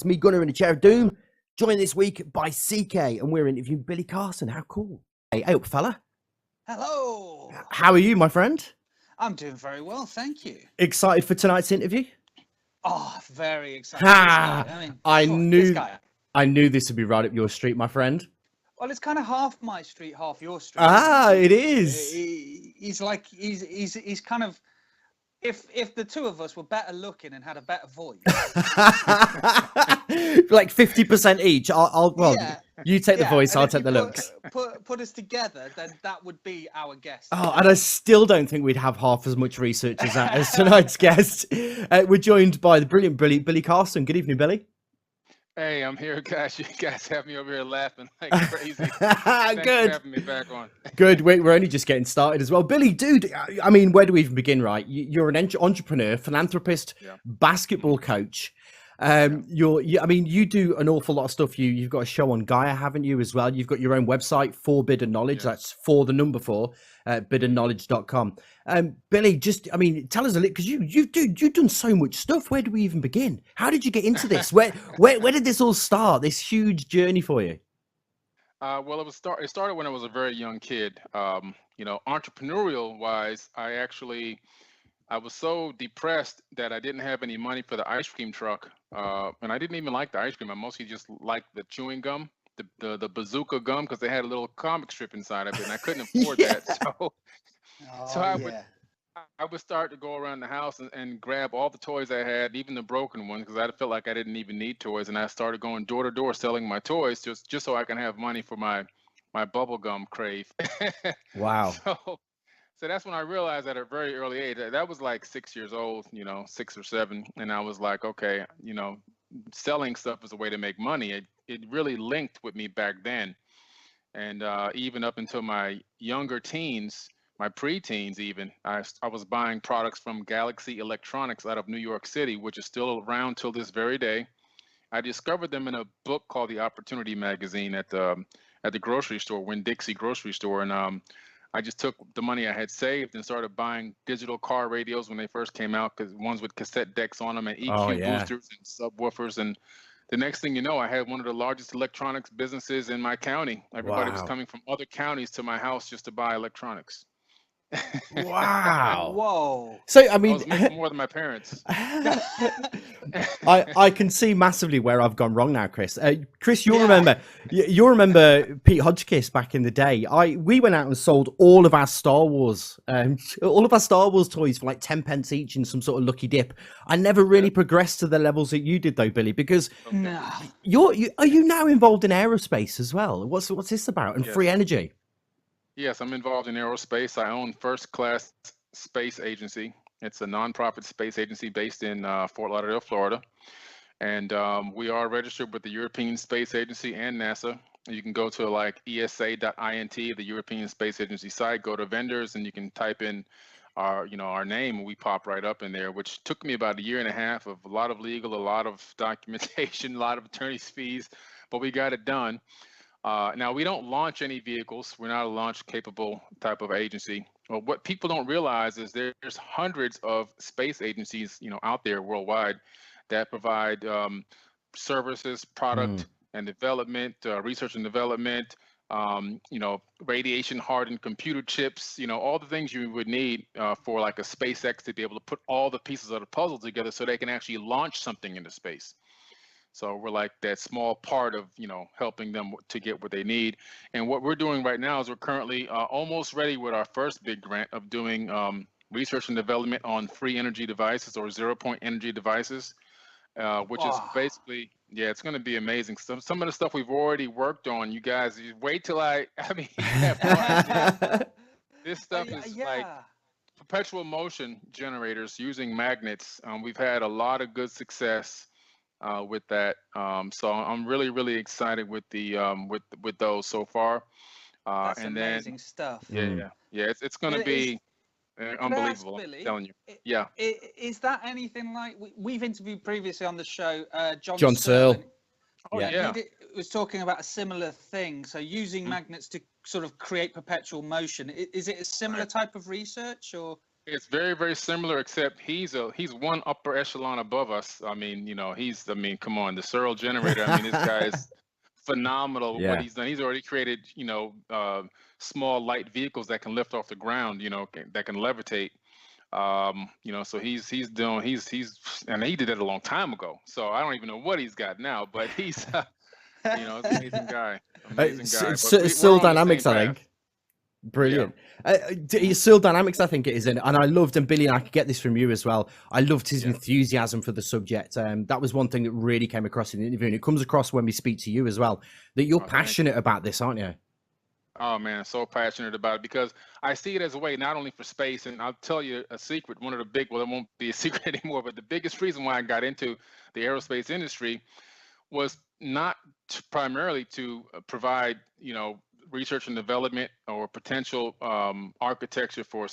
me, Gunnar, in a chair of doom, joined this week by CK, and we're interviewing Billy Carson. How cool. Hey up, fella. Hello. How are you, my friend? I'm doing very well, thank you. Excited for tonight's interview? Oh, very excited. Ha! This guy. I knew this would be right up your street, my friend. Well, it's kind of half my street, half your street. It is. He's kind of. If the two of us were better looking and had a better voice, like 50% each. You take the voice, and I'll if take you the looks. Put us together, then that would be our guest. Oh, and I still don't think we'd have half as much research as tonight's guest. We're joined by the brilliant Billy Carson. Good evening, Billy. Hey, I'm here, guys. You guys have me over here laughing like crazy. Thanks Good. for having me back on. Good. We're only just getting started as well. Billy, dude, I mean, where do we even begin, right? You're an entrepreneur, philanthropist, basketball coach. You do an awful lot of stuff. You've got a show on Gaia, haven't you, as well? You've got your own website, Forbidden Knowledge. That's biddenknowledge.com. Billy, tell us a little, because you've done so much stuff. Where do we even begin? How did you get into this? Where did this all start? This huge journey for you? Well, it started when I was a very young kid. Entrepreneurial wise, I was so depressed that I didn't have any money for the ice cream truck. And I didn't even like the ice cream. I mostly just liked the chewing gum, the bazooka gum, because they had a little comic strip inside of it, and I couldn't afford that. So I would start to go around the house and grab all the toys I had, even the broken ones, because I felt like I didn't even need toys. And I started going door to door selling my toys just so I can have money for my bubble gum crave. Wow. So that's when I realized at a very early age, that was like 6 years old, 6 or 7. And I was like, okay, selling stuff is a way to make money. It really linked with me back then. And even up until my younger teens, my pre-teens even, I was buying products from Galaxy Electronics out of New York City, which is still around till this very day. I discovered them in a book called The Opportunity Magazine at the grocery store, Winn-Dixie grocery store. And I just took the money I had saved and started buying digital car radios when they first came out, because ones with cassette decks on them and EQ boosters and subwoofers. And the next thing you know, I had one of the largest electronics businesses in my county. Everybody was coming from other counties to my house just to buy electronics. Wow. Whoa. So I was making more than my parents. I can see massively where I've gone wrong now, Chris. Chris, you'll remember Pete Hodgkiss back in the day. We went out and sold all of our Star Wars toys for like 10 pence each in some sort of lucky dip. I never really progressed to the levels that you did though, Billy, because are you now involved in aerospace as well? What's this about? And free energy? Yes, I'm involved in aerospace. I own First Class Space Agency. It's a nonprofit space agency based in Fort Lauderdale, Florida. And we are registered with the European Space Agency and NASA. You can go to like esa.int, the European Space Agency site, go to vendors, and you can type in our name, and we pop right up in there, which took me about 1.5 years of a lot of legal, a lot of documentation, a lot of attorney's fees, but we got it done. Now, we don't launch any vehicles. We're not a launch-capable type of agency. Well, what people don't realize is there's hundreds of space agencies, out there worldwide that provide services, product and development, research and development, radiation-hardened computer chips, all the things you would need for like a SpaceX to be able to put all the pieces of the puzzle together so they can actually launch something into space. So we're like that small part of, helping them to get what they need. And what we're doing right now is we're currently almost ready with our first big grant of doing research and development on free energy devices or 0-point energy devices, which is basically, it's going to be amazing. Some of the stuff we've already worked on, you guys, you wait till this stuff is like perpetual motion generators using magnets. We've had a lot of good success with that, so I'm really, really excited with the with those so far. That's amazing stuff. It's going to be unbelievable. Billy, I'm telling you. Is that anything like we've interviewed previously on the show? John Searle. He was talking about a similar thing. So using magnets to sort of create perpetual motion. Is it a similar type of research or? It's very, very similar, except he's one upper echelon above us. I mean, come on, the Searle generator. I mean, this guy is phenomenal what Yeah. he's done. He's already created, small light vehicles that can lift off the ground, that can levitate. So he's and he did it a long time ago. So I don't even know what he's got now, but he's he's an amazing guy. Amazing guy. But we're Still on the same Dynamics, I path. think. Brilliant. Still Dynamics, I think it is. And I loved, and Billy, and I could get this from you as well. I loved his enthusiasm for the subject. That was one thing that really came across in the interview. And it comes across when we speak to you as well, that you're passionate about this, aren't you? Oh man, so passionate about it because I see it as a way not only for space, and I'll tell you a secret. One of the it won't be a secret anymore, but the biggest reason why I got into the aerospace industry was not primarily to provide, research and development or potential architecture for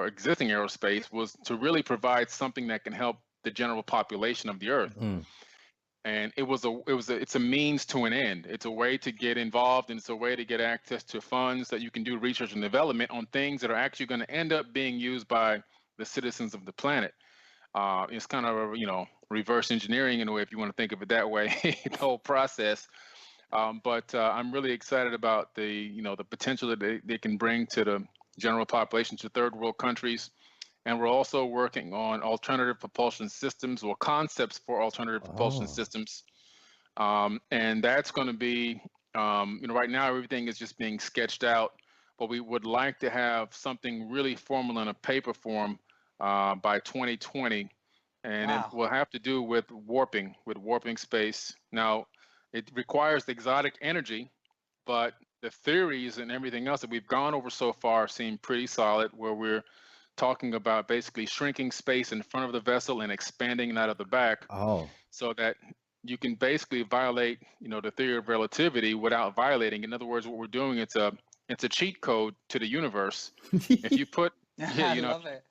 existing aerospace, was to really provide something that can help the general population of the Earth. And it's a means to an end. It's a way to get involved, and it's a way to get access to funds that you can do research and development on things that are actually going to end up being used by the citizens of the planet. It's kind of a, reverse engineering in a way, if you want to think of it that way, the whole process. But I'm really excited about the potential that they can bring to the general population, to third world countries. And we're also working on alternative propulsion systems, or concepts for alternative propulsion systems. And that's going to be, right now everything is just being sketched out, but we would like to have something really formal in a paper form by 2020. And it will have to do with warping space. Now, it requires exotic energy, but the theories and everything else that we've gone over so far seem pretty solid, where we're talking about basically shrinking space in front of the vessel and expanding it out of the back, so that you can basically violate, the theory of relativity without violating. In other words, what we're doing, it's a cheat code to the universe. If you put, I love it.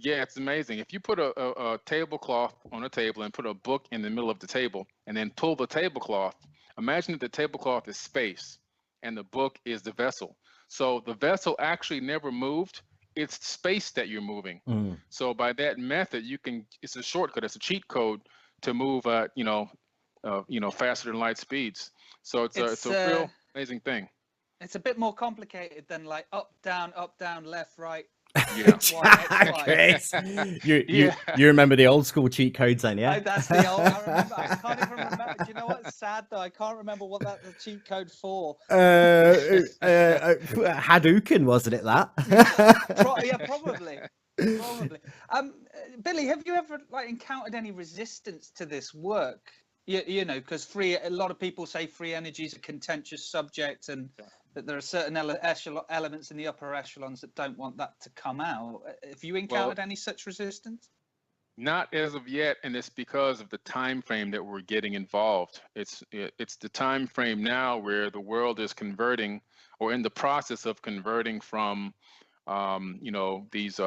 Yeah, it's amazing. If you put a tablecloth on a table and put a book in the middle of the table, and then pull the tablecloth, imagine that the tablecloth is space and the book is the vessel. So the vessel actually never moved. It's space that you're moving. So by that method, it's a shortcut, it's a cheat code to move faster than light speeds. So it's a real amazing thing. It's a bit more complicated than like up, down, left, right. Yeah. Chris, you remember the old school cheat codes then, yeah? That's the old. I remember. I can't even remember. Do you know what's sad though? I can't remember what that's the cheat code for. Hadouken, wasn't it that? Yeah, probably. Billy, have you ever encountered any resistance to this work? Because a lot of people say free energy is a contentious subject, and that there are certain elements in the upper echelons that don't want that to come out. Have you encountered any such resistance? Not as of yet, and it's because of the time frame that we're getting involved. It's the time frame now where the world is converting, or in the process of converting, from these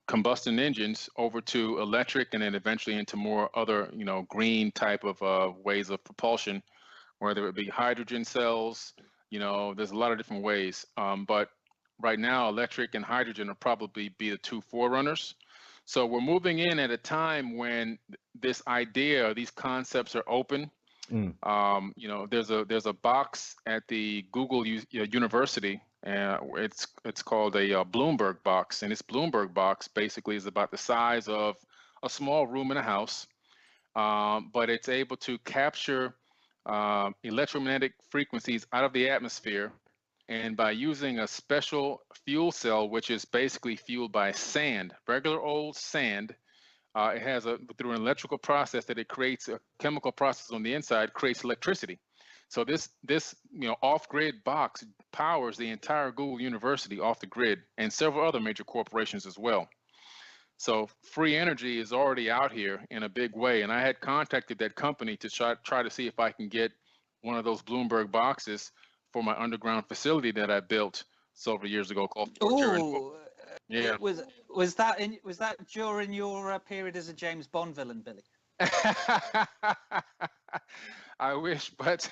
combustion engines over to electric, and then eventually into more other green type of ways of propulsion, whether it be hydrogen cells. There's a lot of different ways, but right now electric and hydrogen will probably be the two forerunners. So we're moving in at a time when this idea, these concepts are open. There's a box at the Google University. It's called a Bloomberg box, and this Bloomberg box basically is about the size of a small room in a house, but it's able to capture electromagnetic frequencies out of the atmosphere, and by using a special fuel cell, which is basically fueled by sand, regular old sand. It has through an electrical process that it creates a chemical process on the inside, creates electricity. So this off-grid box powers the entire Google University off the grid, and several other major corporations as well. So free energy is already out here in a big way, and I had contacted that company to try to see if I can get one of those Bloomberg boxes for my underground facility that I built several years ago called. Yeah. Was that during your period as a James Bond villain, Billy? I wish, but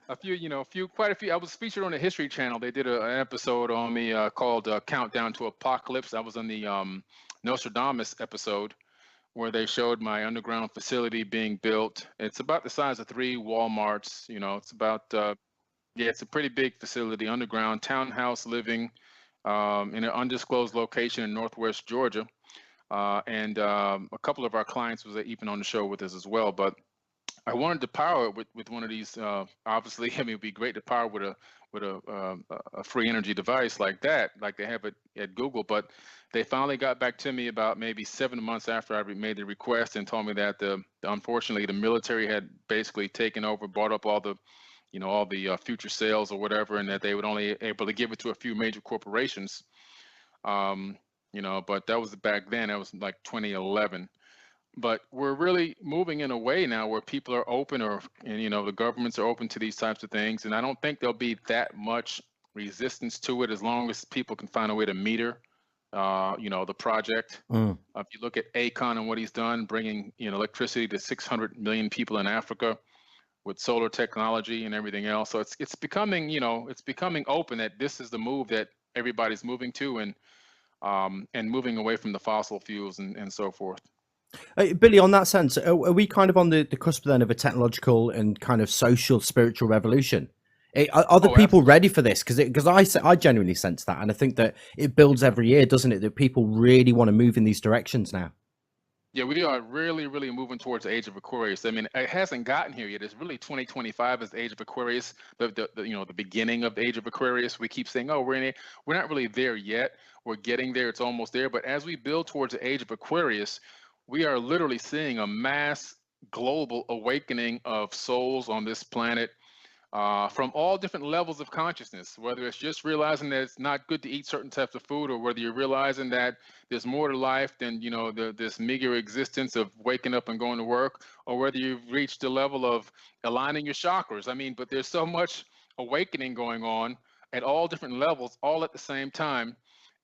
quite a few. I was featured on the History Channel. They did an episode on me called "Countdown to Apocalypse." I was on the Nostradamus episode where they showed my underground facility being built. It's about the size of 3 Walmarts. It's about it's a pretty big facility, underground townhouse living in an undisclosed location in Northwest Georgia. And a couple of our clients was even on the show with us as well. But I wanted to power it with one of these. Obviously, I mean, it'd be great to power with a free energy device like that, like they have it at Google. But they finally got back to me about maybe 7 months after I made the request and told me that unfortunately the military had basically taken over, bought up all the future sales or whatever, and that they would only able to give it to a few major corporations. But that was back then. That was like 2011. But we're really moving in a way now where people are open, the governments are open to these types of things, and I don't think there'll be that much resistance to it as long as people can find a way to meter, the project. If you look at Akon and what he's done, bringing electricity to 600 million people in Africa with solar technology and everything else, so it's becoming open that this is the move that everybody's moving to, and moving away from the fossil fuels and so forth. Billy, on that sense, are we kind of on the cusp then of a technological and kind of social, spiritual revolution? Are the people Absolutely ready for this? Because I genuinely sense that, and I think that it builds every year, doesn't it? That people really want to move in these directions now. Yeah, we are really, really moving towards the age of Aquarius. I mean, it hasn't gotten here yet. It's really 2025 is the age of Aquarius, the beginning of the age of Aquarius. We keep saying, oh, we're not really there yet. We're getting there. It's almost there. But as we build towards the age of Aquarius, we are literally seeing a mass global awakening of souls on this planet, from all different levels of consciousness, whether it's just realizing that it's not good to eat certain types of food, or whether you're realizing that there's more to life than this meager existence of waking up and going to work, or whether you've reached the level of aligning your chakras. I mean, but there's so much awakening going on at all different levels, all at the same time.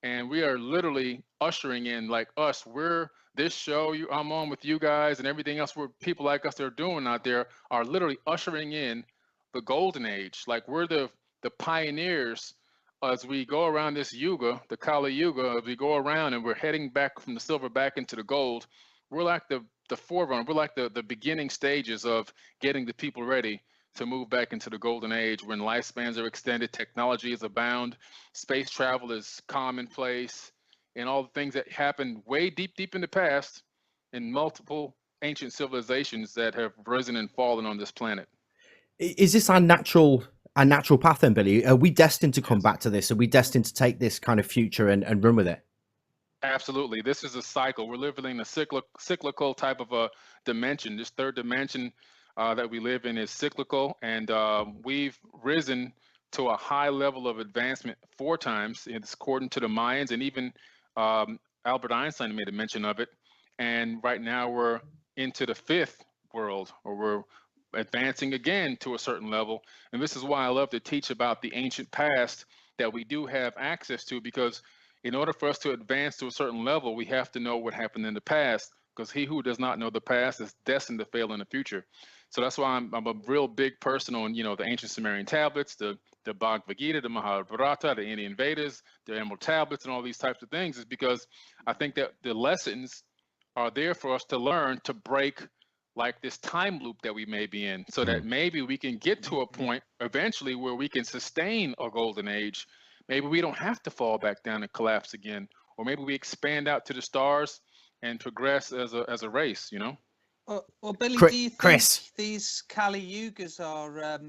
And we are literally ushering in, like us, we're this show I'm on with you guys and everything else where people like us that are doing out there are literally ushering in the golden age. Like we're the pioneers as we go around this yuga, the Kali Yuga, as we go around and we're heading back from the silver back into the gold. We're like the forerunner. We're like the beginning stages of getting the people ready to move back into the golden age, when lifespans are extended, technology is abound, space travel is commonplace, and all the things that happened way deep in the past in multiple ancient civilizations that have risen and fallen on this planet. Is this our natural path then, Billy? Are we destined to come back to this? Are we destined to take this kind of future and run with it? Absolutely. This is a cycle. We're living in a cyclical type of a dimension. This third dimension that we live in is cyclical, and we've risen to a high level of advancement 4 times. It's according to the Mayans, and even Albert Einstein made a mention of it. And right now we're into the 5th world, or we're advancing again to a certain level. And this is why I love to teach about the ancient past that we do have access to, because in order for us to advance to a certain level, we have to know what happened in the past, because he who does not know the past is destined to fail in the future. So that's why I'm a real big person on, the ancient Sumerian tablets, the Bhagavad Gita, the Mahabharata, the Indian Vedas, the Emerald tablets, and all these types of things, is because I think that the lessons are there for us to learn to break like this time loop that we may be in, so that maybe we can get to a point eventually where we can sustain a golden age. Maybe we don't have to fall back down and collapse again, or maybe we expand out to the stars and progress as a race, Well, Billy, do you think Chris, these Kali Yugas are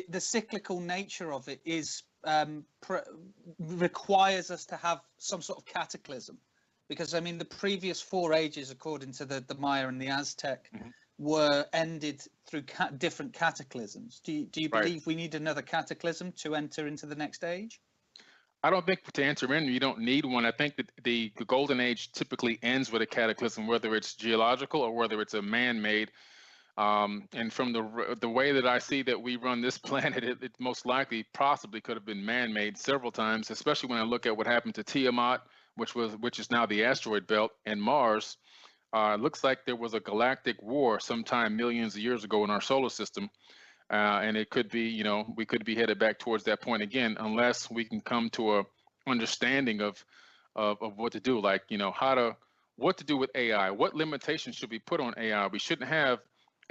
the cyclical nature of it is requires us to have some sort of cataclysm? Because I mean, the previous 4 ages, according to the Maya and the Aztec, were ended through different cataclysms. Do you believe we need another cataclysm to enter into the next age? I don't think to enter in, you don't need one. I think that the golden age typically ends with a cataclysm, whether it's geological or whether it's a man-made. And from the way that I see that we run this planet, it most likely possibly could have been man-made several times, especially when I look at what happened to Tiamat, which is now the asteroid belt, and Mars. It looks like there was a galactic war sometime millions of years ago in our solar system. And it could be, you know, we could be headed back towards that point again, unless we can come to a understanding of what to do, like, you know, what to do with AI. What limitations should we put on AI? We shouldn't have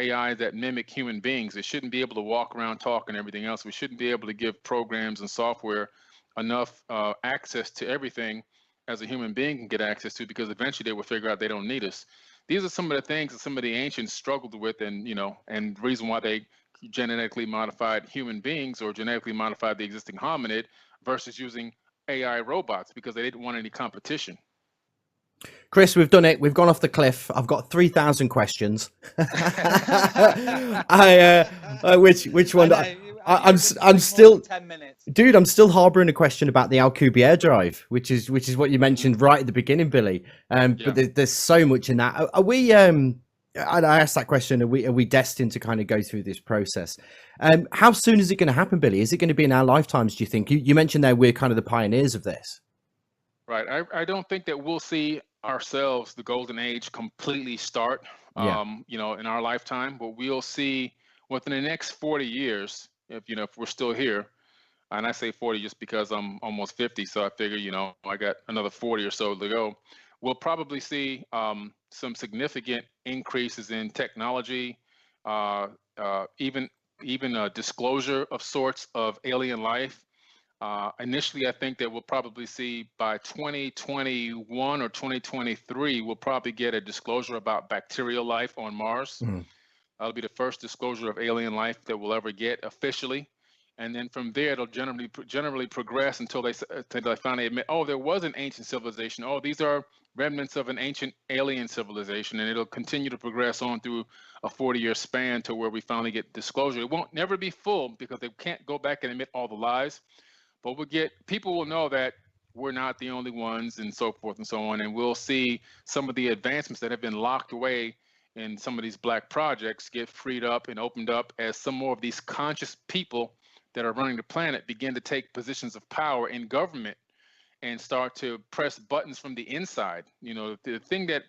AI that mimic human beings. It shouldn't be able to walk around, talk, and everything else. We shouldn't be able to give programs and software enough access to everything as a human being can get access to, because eventually they will figure out they don't need us. These are some of the things that some of the ancients struggled with, and, you know, and the reason why they genetically modified human beings or genetically modified the existing hominid versus using AI robots, because they didn't want any competition. Chris, we've done it. We've gone off the cliff. I've got 3,000 questions. Which one? I'm still 10 minutes. Dude, I'm still harboring a question about the Alcubierre drive, which is what you mentioned right at the beginning, Billy. But there's so much in that. Are we? And I asked that question. Are we destined to kind of go through this process? How soon is it going to happen, Billy? Is it going to be in our lifetimes? Do you think? You mentioned there we're kind of the pioneers of this. Right. I don't think that we'll see ourselves, the golden age, completely start, you know, in our lifetime, but we'll see within the next 40 years, if we're still here, and I say 40 just because I'm almost 50, so I figure, you know, I got another 40 or so to go. We'll probably see some significant increases in technology, even a disclosure of sorts of alien life. Initially, I think that we'll probably see by 2021 or 2023, we'll probably get a disclosure about bacterial life on Mars. That'll be the first disclosure of alien life that we'll ever get officially. And then from there, it'll generally progress until they finally admit, oh, there was an ancient civilization. Oh, these are remnants of an ancient alien civilization. And it'll continue to progress on through a 40-year span to where we finally get disclosure. It won't never be full because they can't go back and admit all the lies. But people will know that we're not the only ones, and so forth and so on. And we'll see some of the advancements that have been locked away in some of these black projects get freed up and opened up as some more of these conscious people that are running the planet begin to take positions of power in government and start to press buttons from the inside. You know, the thing that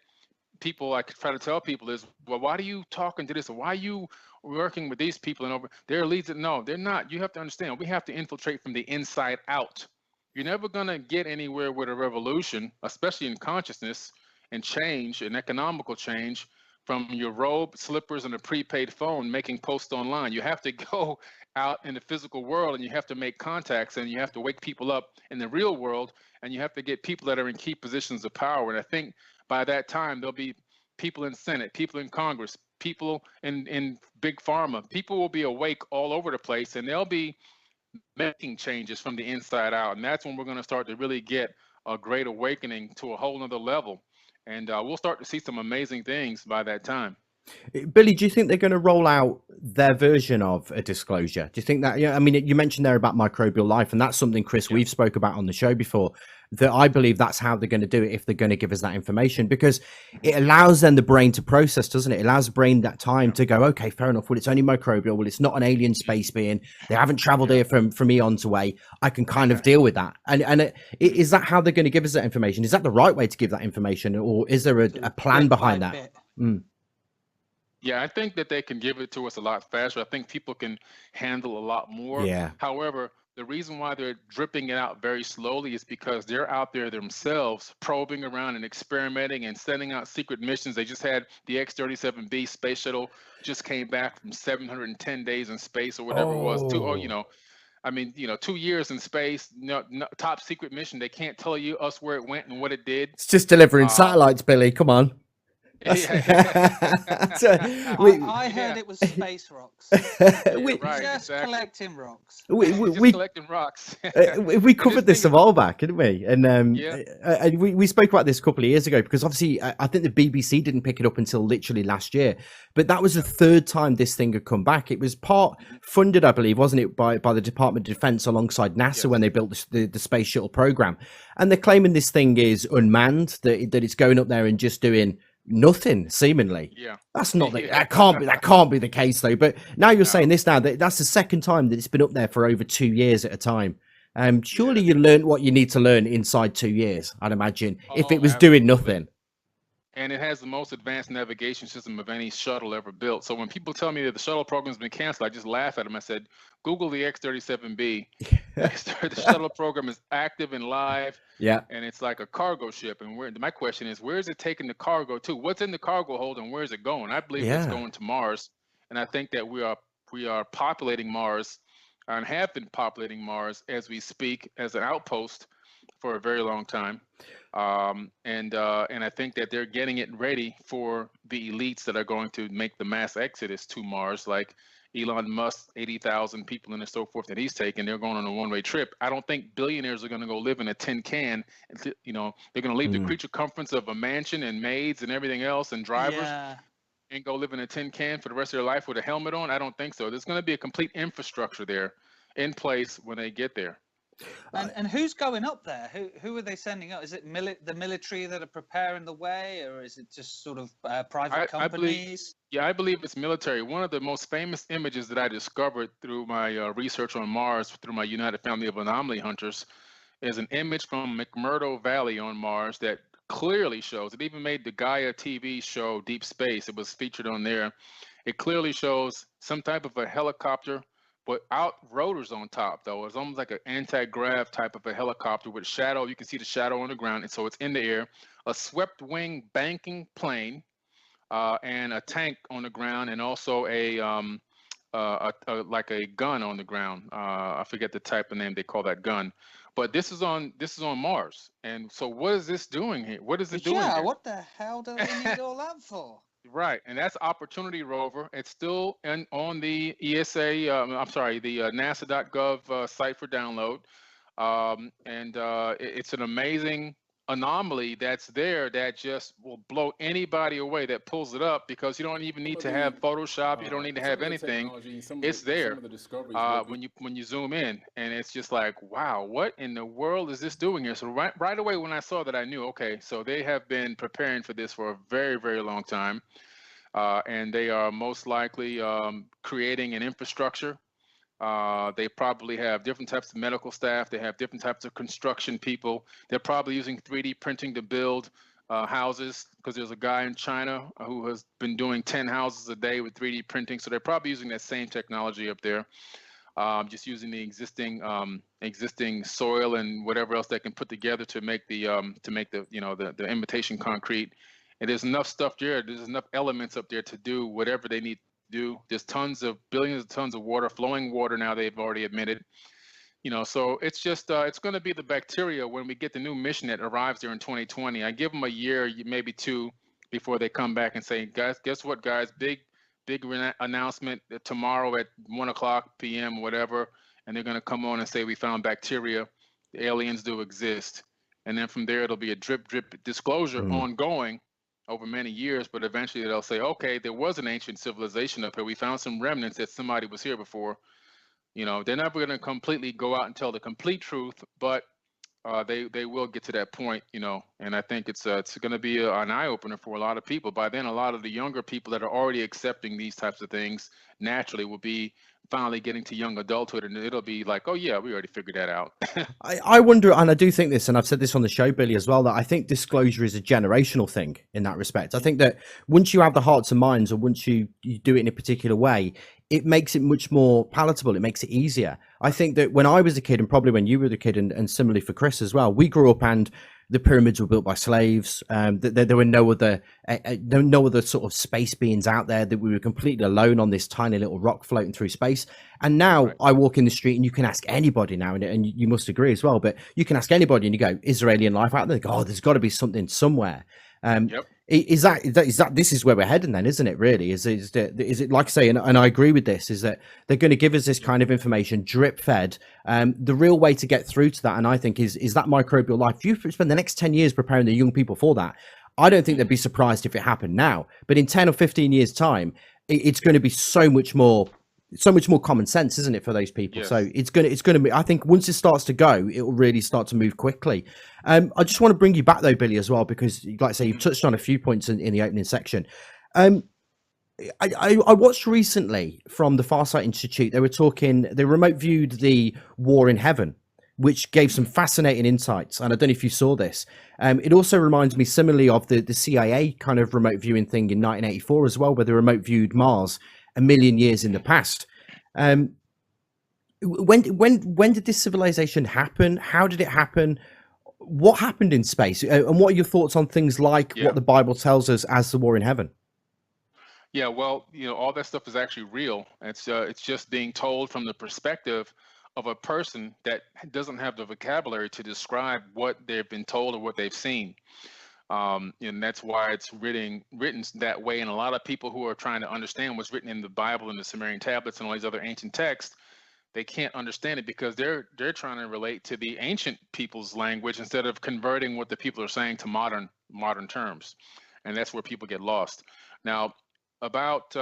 I try to tell people is, well, why are you talking to this? Or why are you working with these people and over their leads? No, they're not. You have to understand, we have to infiltrate from the inside out. You're never going to get anywhere with a revolution, especially in consciousness and change and economical change, from your robe, slippers, and a prepaid phone making posts online. You have to go out in the physical world and you have to make contacts and you have to wake people up in the real world, and you have to get people that are in key positions of power. And I think by that time, there'll be people in Senate, people in Congress, people in big pharma. People will be awake all over the place, and they'll be making changes from the inside out. And that's when we're going to start to really get a great awakening to a whole nother level. And we'll start to see some amazing things by that time. Billy, do you think they're going to roll out their version of a disclosure? Do you think that, I mean, you mentioned there about microbial life, and that's something, Chris, we've spoke about on the show before, that I believe that's how they're going to do it if they're going to give us that information, because it allows then the brain to process, doesn't it? It allows the brain that time to go, okay, fair enough. Well, it's only microbial. Well, it's not an alien space being. They haven't traveled here from eons away. I can kind of deal with that. And is that how they're going to give us that information? Is that the right way to give that information, or is there a plan behind that? Yeah, I think that they can give it to us a lot faster. I think people can handle a lot more. Yeah. However, the reason why they're dripping it out very slowly is because they're out there themselves probing around and experimenting and sending out secret missions. They just had the X-37B space shuttle just came back from 710 days in space or whatever it was. 2 years in space, no, top secret mission. They can't tell us where it went and what it did. It's just delivering satellites, Billy. Come on. I heard it was space rocks. Collecting rocks. We collecting rocks. We covered this a while back, didn't we? And and we spoke about this a couple of years ago, because obviously I think the BBC didn't pick it up until literally last year. But that was the third time this thing had come back. It was part funded, I believe, wasn't it, by the Department of Defense alongside NASA when they built the space shuttle program. And they're claiming this thing is unmanned, that it's going up there and just doing nothing, seemingly. That's not that can't be the case though. But now you're saying this, now that's the second time that it's been up there for over 2 years at a time. Surely you learned what you need to learn inside 2 years, I'd imagine, if it was doing nothing. and it has the most advanced navigation system of any shuttle ever built. So when people tell me that the shuttle program's been canceled, I just laugh at them. I said, Google the X-37B. The shuttle program is active and live, Yeah. and it's like a cargo ship. And my question is, where is it taking the cargo to? What's in the cargo hold, and where is it going? I believe it's going to Mars, and I think that we are populating Mars, and have been populating Mars as we speak as an outpost for a very long time. And I think that they're getting it ready for the elites that are going to make the mass exodus to Mars, like Elon Musk, 80,000 people and so forth that he's taking. They're going on a one-way trip. I don't think billionaires are going to go live in a tin can. You know, they're going to leave the creature comforts of a mansion and maids and everything else and drivers and go live in a tin can for the rest of their life with a helmet on. I don't think so. There's going to be a complete infrastructure there in place when they get there. And who's going up there? Who are they sending up? Is it the military that are preparing the way, or is it just sort of private companies? I believe it's military. One of the most famous images that I discovered through my research on Mars, through my United Family of Anomaly Hunters, is an image from McMurdo Valley on Mars that clearly shows, it even made the Gaia TV show Deep Space. It was featured on there. It clearly shows some type of a helicopter, but out rotors on top, though. It's almost like an anti-grav type of a helicopter with shadow. You can see the shadow on the ground, and so it's in the air. A swept wing banking plane, and a tank on the ground, and also like a gun on the ground. I forget the type of name they call that gun. But this is on Mars, and so what is this doing here? What is it doing? Yeah, here? What the hell do they need all that for? Right, and that's Opportunity rover. It's still on the ESA. The NASA.gov site for download, it's an amazing anomaly that's there that just will blow anybody away that pulls it up, because you don't even need to have Photoshop. You don't need to have anything. It's there when you zoom in, and it's just like, wow, what in the world is this doing here? So right away when I saw that, I knew, okay, so they have been preparing for this for a very, very long time, and they are most likely creating an infrastructure. They probably have different types of medical staff. They have different types of construction people. They're probably using 3D printing to build houses, because there's a guy in China who has been doing 10 houses a day with 3D printing. So they're probably using that same technology up there, just using the existing soil and whatever else they can put together to make the the imitation concrete. And there's enough stuff there. There's enough elements up there to do whatever they need do. There's billions of tons of water, flowing water now, they've already admitted. So it's just it's going to be the bacteria when we get the new mission that arrives there in 2020. I give them a year, maybe two, before they come back and say, guys, guess what, guys, big announcement tomorrow at 1:00 p.m. whatever, and they're going to come on and say we found bacteria, the aliens do exist. And then from there it'll be a drip disclosure ongoing over many years, but eventually they'll say, okay, there was an ancient civilization up here. We found some remnants that somebody was here before. They're never going to completely go out and tell the complete truth, but they will get to that point, and I think it's going to be an eye-opener for a lot of people. By then, a lot of the younger people that are already accepting these types of things naturally will be finally getting to young adulthood, and it'll be like, oh yeah, we already figured that out. I wonder, and I do think this, and I've said this on the show, Billy, as well, that I think disclosure is a generational thing in that respect. I think that once you have the hearts and minds, or once you do it in a particular way, it makes it much more palatable. It makes it easier. I think that when I was a kid, and probably when you were a kid, and similarly for Chris as well, we grew up and the pyramids were built by slaves. There were no other sort of space beings out there, that we were completely alone on this tiny little rock floating through space. And now I walk in the street, and you can ask anybody now, and you must agree as well, but you can ask anybody and you go, is there alien life out there? They go, oh, there's got to be something somewhere. Is that this is where we're heading then, isn't it? Really, is it like I say, and I agree with this, is that they're going to give us this kind of information drip fed. The real way to get through to that, and I think is that microbial life. If you spend the next 10 years preparing the young people for that, I don't think they'd be surprised if it happened now. But in 10 or 15 years time, it's going to be so much more common sense, isn't it, for those people? Yes. So it's going to be, I think once it starts to go, it will really start to move quickly. I just want to bring you back though, Billy, as well, because like I say, you've touched on a few points in the opening section. I watched recently from the Farsight Institute, they remote viewed the war in heaven. which gave some fascinating insights. And I don't know if you saw this. It also reminds me similarly of the CIA kind of remote viewing thing in 1984 as well, where they remote viewed Mars a million years in the past. When did this civilization happen? How did it happen? What happened in space? And what are your thoughts on things like what the Bible tells us as the war in heaven? Yeah, well, all that stuff is actually real. It's just being told from the perspective of a person that doesn't have the vocabulary to describe what they've been told or what they've seen. And that's why it's written that way. And a lot of people who are trying to understand what's written in the Bible and the Sumerian tablets and all these other ancient texts, they can't understand it because they're trying to relate to the ancient people's language instead of converting what the people are saying to modern terms. And that's where people get lost. Now, about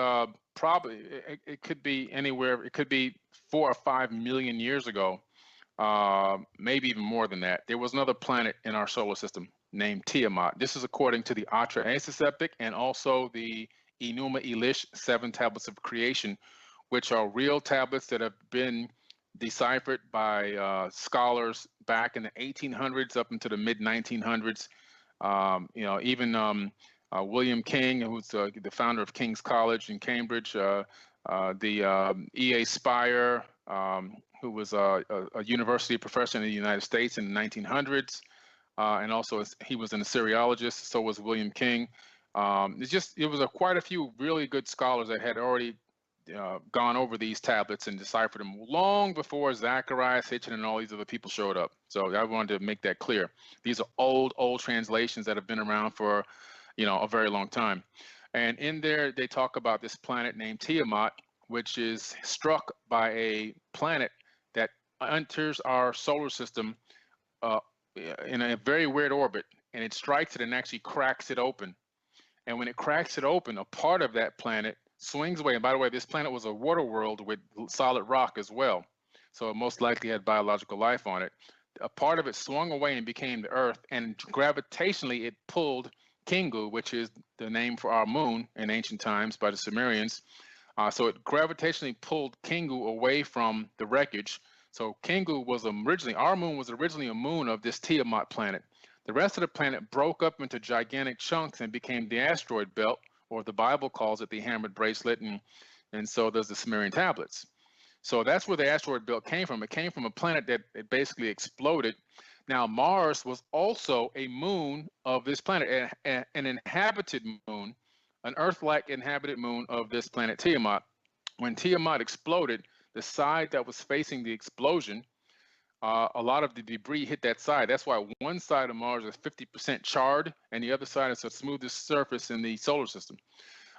probably it could be anywhere. It could be 4 or 5 million years ago, maybe even more than that. There was another planet in our solar system named Tiamat. This is according to the Atraasis epic and also the Enuma Elish 7 tablets of creation, which are real tablets that have been deciphered by scholars back in the 1800s up into the mid 1900s. Even William King, who's the founder of King's College in Cambridge, the E.A. Spire, who was a university professor in the United States in the 1900s, and also he was an Assyriologist. So was William King. It was quite a few really good scholars that had already gone over these tablets and deciphered them long before Zacharias Hitchin and all these other people showed up. So I wanted to make that clear. These are old translations that have been around for a very long time. And in there, they talk about this planet named Tiamat, which is struck by a planet that enters our solar system in a very weird orbit, and it strikes it and actually cracks it open. And when it cracks it open, a part of that planet swings away. And by the way, this planet was a water world with solid rock as well. So it most likely had biological life on it. A part of it swung away and became the Earth, and gravitationally it pulled Kingu, which is the name for our moon in ancient times by the Sumerians. So it gravitationally pulled Kingu away from the wreckage. So Kingu was our moon was originally a moon of this Tiamat planet. The rest of the planet broke up into gigantic chunks and became the asteroid belt, or the Bible calls it the hammered bracelet, and so does the Sumerian tablets. So that's where the asteroid belt came from. It came from a planet that it basically exploded. Now, Mars was also a moon of this planet, an inhabited moon, an Earth-like inhabited moon of this planet Tiamat. When Tiamat exploded, the side that was facing the explosion, a lot of the debris hit that side. That's why one side of Mars is 50% charred, and the other side is the smoothest surface in the solar system.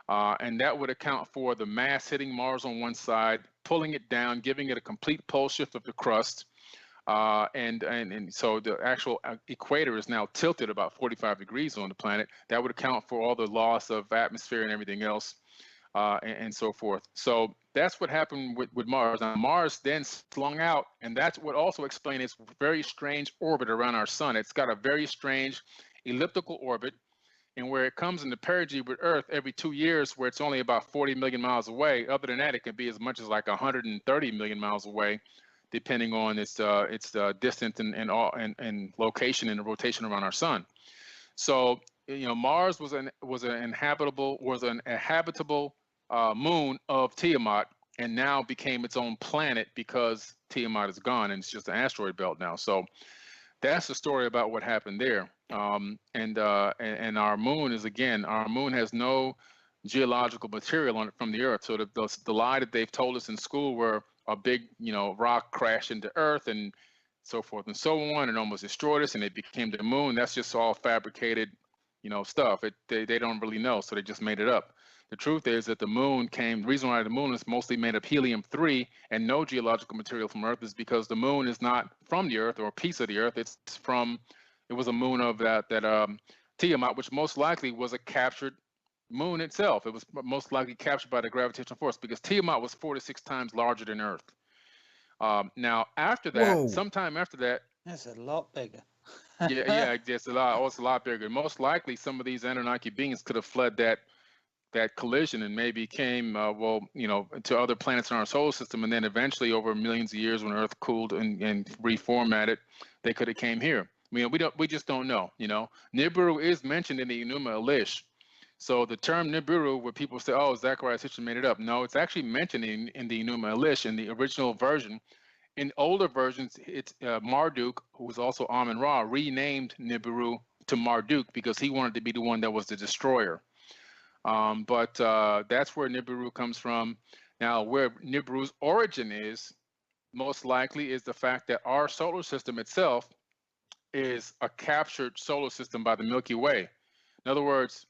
And that would account for the mass hitting Mars on one side, pulling it down, giving it a complete pole shift of the crust. And so the actual equator is now tilted about 45 degrees on the planet. That would account for all the loss of atmosphere and everything else, and so forth. So that's what happened with Mars. Now, Mars then slung out, and that's what also explains its very strange orbit around our sun. It's got a very strange elliptical orbit, and where it comes into perigee with Earth every 2 years, where it's only about 40 million miles away. Other than that, it can be as much as like 130 million miles away, depending on its distance and location and the rotation around our sun. So Mars was an habitable moon of Tiamat, and now became its own planet because Tiamat is gone and it's just an asteroid belt now. So that's the story about what happened there. And our moon has no geological material on it from the Earth. So the lie that they've told us in school where a big rock crashed into Earth and so forth and so on and almost destroyed us and it became the moon, that's just all fabricated stuff. They don't really know, so they just made it up. The truth is that the reason why the moon is mostly made of helium-3 and no geological material from Earth is because the moon is not from the Earth or a piece of the Earth. It was a moon of that Tiamat, which most likely was a captured moon itself. It was most likely captured by the gravitational force because Tiamat was 4 to 6 times larger than Earth. Now, after that, sometime after that, that's a lot bigger. yeah, it's a lot. Oh, it's a lot bigger. Most likely, some of these Anunnaki beings could have fled that that collision and maybe came, well, to other planets in our solar system, and then eventually over millions of years when Earth cooled and reformatted, they could have came here. We just don't know. Nibiru is mentioned in the Enuma Elish. So the term Nibiru, where people say, oh, Zechariah Sitchin made it up. No, it's actually mentioned in the Enuma Elish in the original version. In older versions, it's Marduk, who was also Amun-Ra, renamed Nibiru to Marduk because he wanted to be the one that was the destroyer. But that's where Nibiru comes from. Now, where Nibiru's origin is, most likely, is the fact that our solar system itself is a captured solar system by the Milky Way. In other words,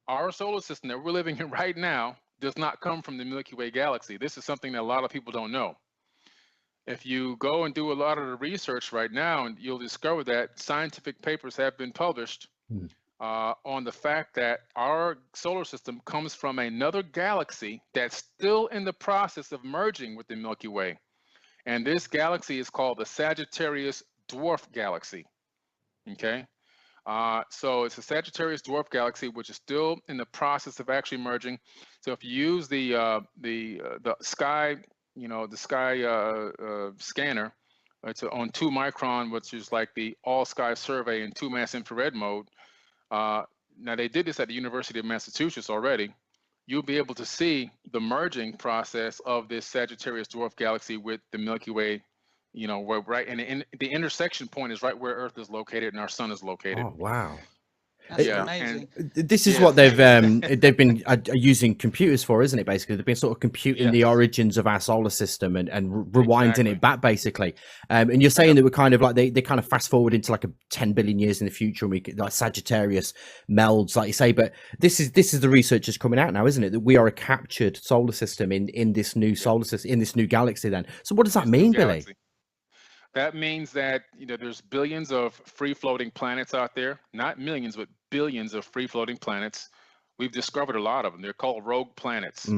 our solar system that we're living in right now does not come from the Milky Way galaxy. This is something that a lot of people don't know. If you go and do a lot of the research right now, and you'll discover that scientific papers have been published on the fact that our solar system comes from another galaxy that's still in the process of merging with the Milky Way. And this galaxy is called the Sagittarius Dwarf Galaxy. Okay. So it's a Sagittarius Dwarf Galaxy, which is still in the process of actually merging. So if you use the sky, the sky scanner, it's on 2 micron, which is like the all sky survey in 2 mass infrared mode. Now they did this at the University of Massachusetts already. You'll be able to see the merging process of this Sagittarius Dwarf Galaxy with the Milky Way. Where right, and the intersection point is right where Earth is located and our sun is located. Oh, wow. That's amazing. This is what they've been using computers for, isn't it? Basically, they've been sort of computing the origins of our solar system and rewinding it back, basically. And you're saying that we're kind of like they kind of fast forward into like 10 billion years in the future, and we like Sagittarius melds, like you say. But this is the research that's coming out now, isn't it? That we are a captured solar system in this new solar system, in this new galaxy. Then, so what does that mean, Billy? That means that there's billions of free-floating planets out there, not millions, but billions of free-floating planets. We've discovered a lot of them. They're called rogue planets.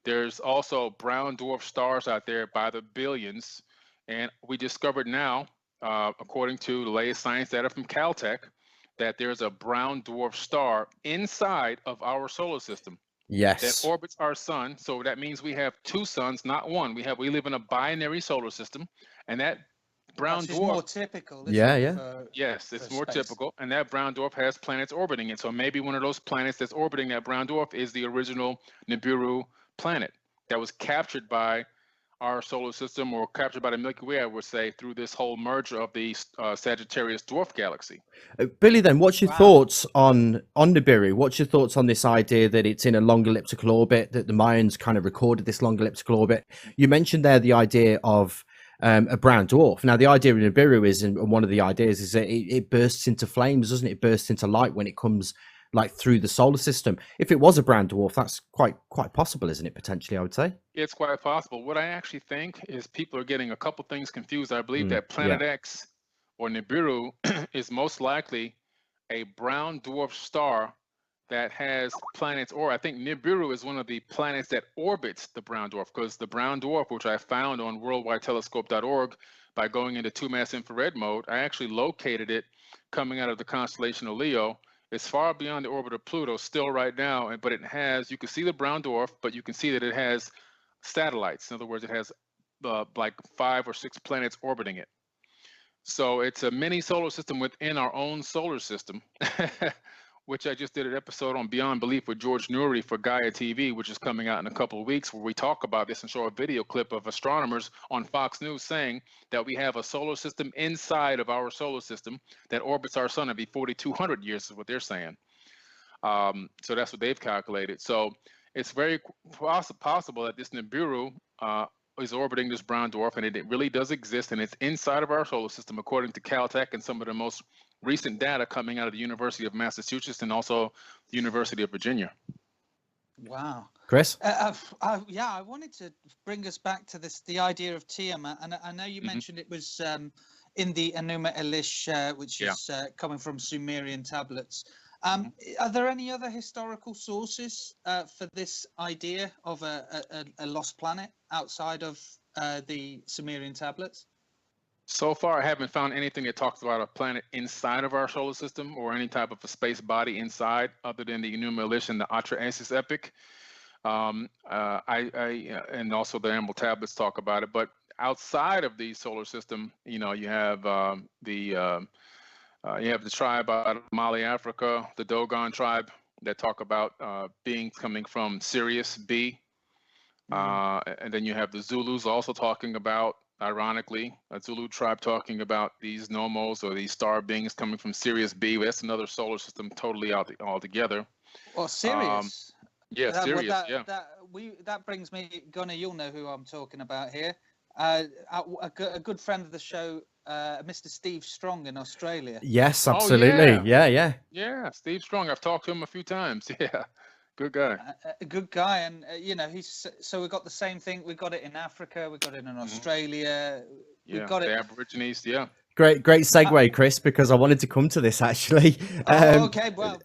There's also brown dwarf stars out there by the billions, and we discovered now, according to the latest science data from Caltech, that there's a brown dwarf star inside of our solar system. Yes. That orbits our sun. So that means we have 2 suns, not one. We live in a binary solar system, and that brown dwarf is more typical. Yes, it's more typical, and that brown dwarf has planets orbiting it. So maybe one of those planets that's orbiting that brown dwarf is the original Nibiru planet that was captured by our solar system, or captured by the Milky Way, I would say, through this whole merger of the Sagittarius Dwarf Galaxy. Billy, then, what's your thoughts on Nibiru? What's your thoughts on this idea that it's in a long elliptical orbit, that the Mayans kind of recorded this long elliptical orbit? You mentioned there the idea of a brown dwarf. Now, the idea of Nibiru is, and one of the ideas is that it bursts into flames, doesn't it? It bursts into light when it comes like through the solar system. If it was a brown dwarf, that's quite possible, isn't it? Potentially, I would say. It's quite possible. What I actually think is people are getting a couple things confused. I believe that Planet X or Nibiru is most likely a brown dwarf star that has planets, or I think Nibiru is one of the planets that orbits the brown dwarf, because the brown dwarf, which I found on worldwidetelescope.org by going into 2 mass infrared mode, I actually located it coming out of the constellation of Leo. It's far beyond the orbit of Pluto still right now, but it has, you can see the brown dwarf, but you can see that it has satellites. In other words, it has like 5 or 6 planets orbiting it. So it's a mini solar system within our own solar system, which I just did an episode on Beyond Belief with George Nuri for Gaia TV, which is coming out in a couple of weeks, where we talk about this and show a video clip of astronomers on Fox News saying that we have a solar system inside of our solar system that orbits our sun every 4,200 years, is what they're saying. So that's what they've calculated. So it's very possible that this Nibiru is orbiting this brown dwarf, and it really does exist, and it's inside of our solar system, according to Caltech and some of the most recent data coming out of the University of Massachusetts and also the University of Virginia. Wow. Chris? I wanted to bring us back to the idea of Tiamat, and I know you mentioned it was in the Enuma Elish, which is coming from Sumerian tablets. Are there any other historical sources for this idea of a lost planet outside of the Sumerian tablets? So far, I haven't found anything that talks about a planet inside of our solar system or any type of a space body inside, other than the Enuma Elish and the Atrahasis epic. And also the Emerald Tablets talk about it. But outside of the solar system, you know, you have the tribe out of Mali, Africa, the Dogon tribe, that talk about beings coming from Sirius B. And then you have the Zulus also talking about, ironically, a Zulu tribe talking about these nomos or these star beings coming from Sirius B. That's another solar system totally altogether. Well, Sirius. Yeah, Sirius. That brings me, Gunnar. You'll know who I'm talking about here. A good friend of the show, Mr. Steve Strong in Australia. Yes, absolutely. Yeah. Steve Strong. I've talked to him a few times. Yeah, good guy. A good guy, and you know, so we've got the same thing. We've got it in Africa. We've got it in Australia. Yeah, we've got the it. Aborigines. Yeah. Great segue, Chris, because I wanted to come to this actually. Okay, well,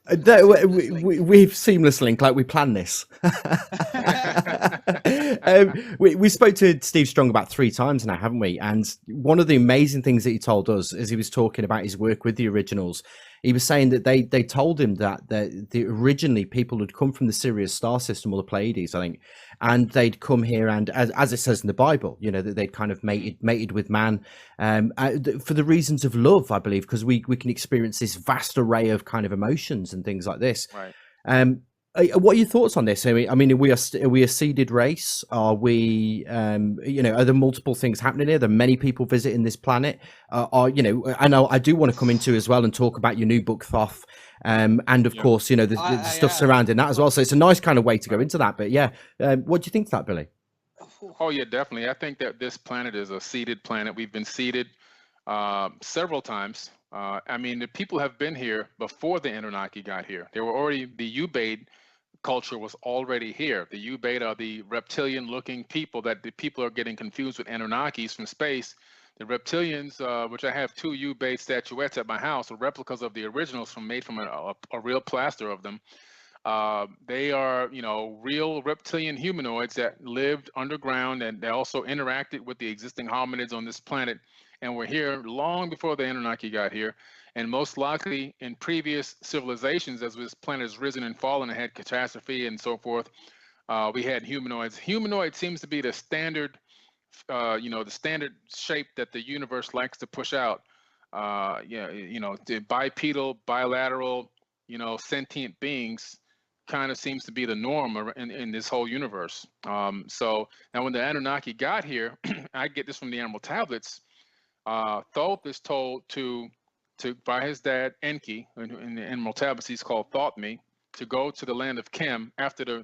we've seamless link, like we planned this. We spoke to Steve Strong about 3 times now, haven't we? And one of the amazing things that he told us as he was talking about his work with the originals, he was saying that they told him that the originally people had come from the Sirius star system, or the Pleiades, I think, and they'd come here, and as it says in the Bible, you know, that they'd kind of mated with man for the reasons of love, I believe, because we can experience this vast array of kind of emotions and things like this. Right. What are your thoughts on this? I mean, are we a seeded race? Are we, you know, are there multiple things happening here? There are many people visiting this planet. You know, I know I do want to come into as well and talk about your new book, Thoth, and of course, you know, the stuff surrounding that as well. So it's a nice kind of way to go into that. But yeah, what do you think of that, Billy? Oh yeah, definitely. I think that this planet is a seeded planet. We've been seeded several times. I mean, the people have been here before the Anunnaki got here. They were already, the Ubaid culture was already here. The Ubaid are the reptilian-looking people that the people are getting confused with Anunnakis from space. The reptilians, which I have 2 Ubaid statuettes at my house, are replicas of the originals made from a real plaster of them. They are, you know, real reptilian humanoids that lived underground, and they also interacted with the existing hominids on this planet, and were here long before the Anunnaki got here. And most likely in previous civilizations, as this planet has risen and fallen and had catastrophe and so forth, we had humanoids. Humanoid seems to be the standard, you know, the standard shape that the universe likes to push out. Yeah, you know, the bipedal, bilateral, you know, sentient beings kind of seems to be the norm in this whole universe. So now when the Anunnaki got here, I get this from the Emerald Tablets. Thoth is told to by his dad Enki, in the Emerald Tablets he's called Thothme, to go to the land of Chem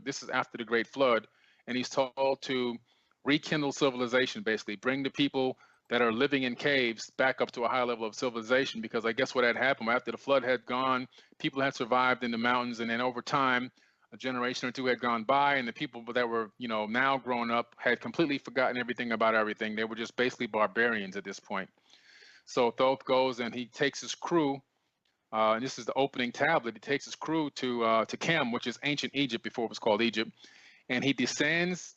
this is after the Great Flood, and he's told to rekindle civilization, basically bring the people that are living in caves back up to a high level of civilization, because I guess what had happened after the flood had gone, people had survived in the mountains, and then over time a generation or 2 had gone by, and the people that were, you know, now grown up had completely forgotten everything about everything. They were just basically barbarians at this point. So Thoth goes and he takes his crew, and this is the opening tablet. He takes his crew to Chem, which is ancient Egypt before it was called Egypt, and he descends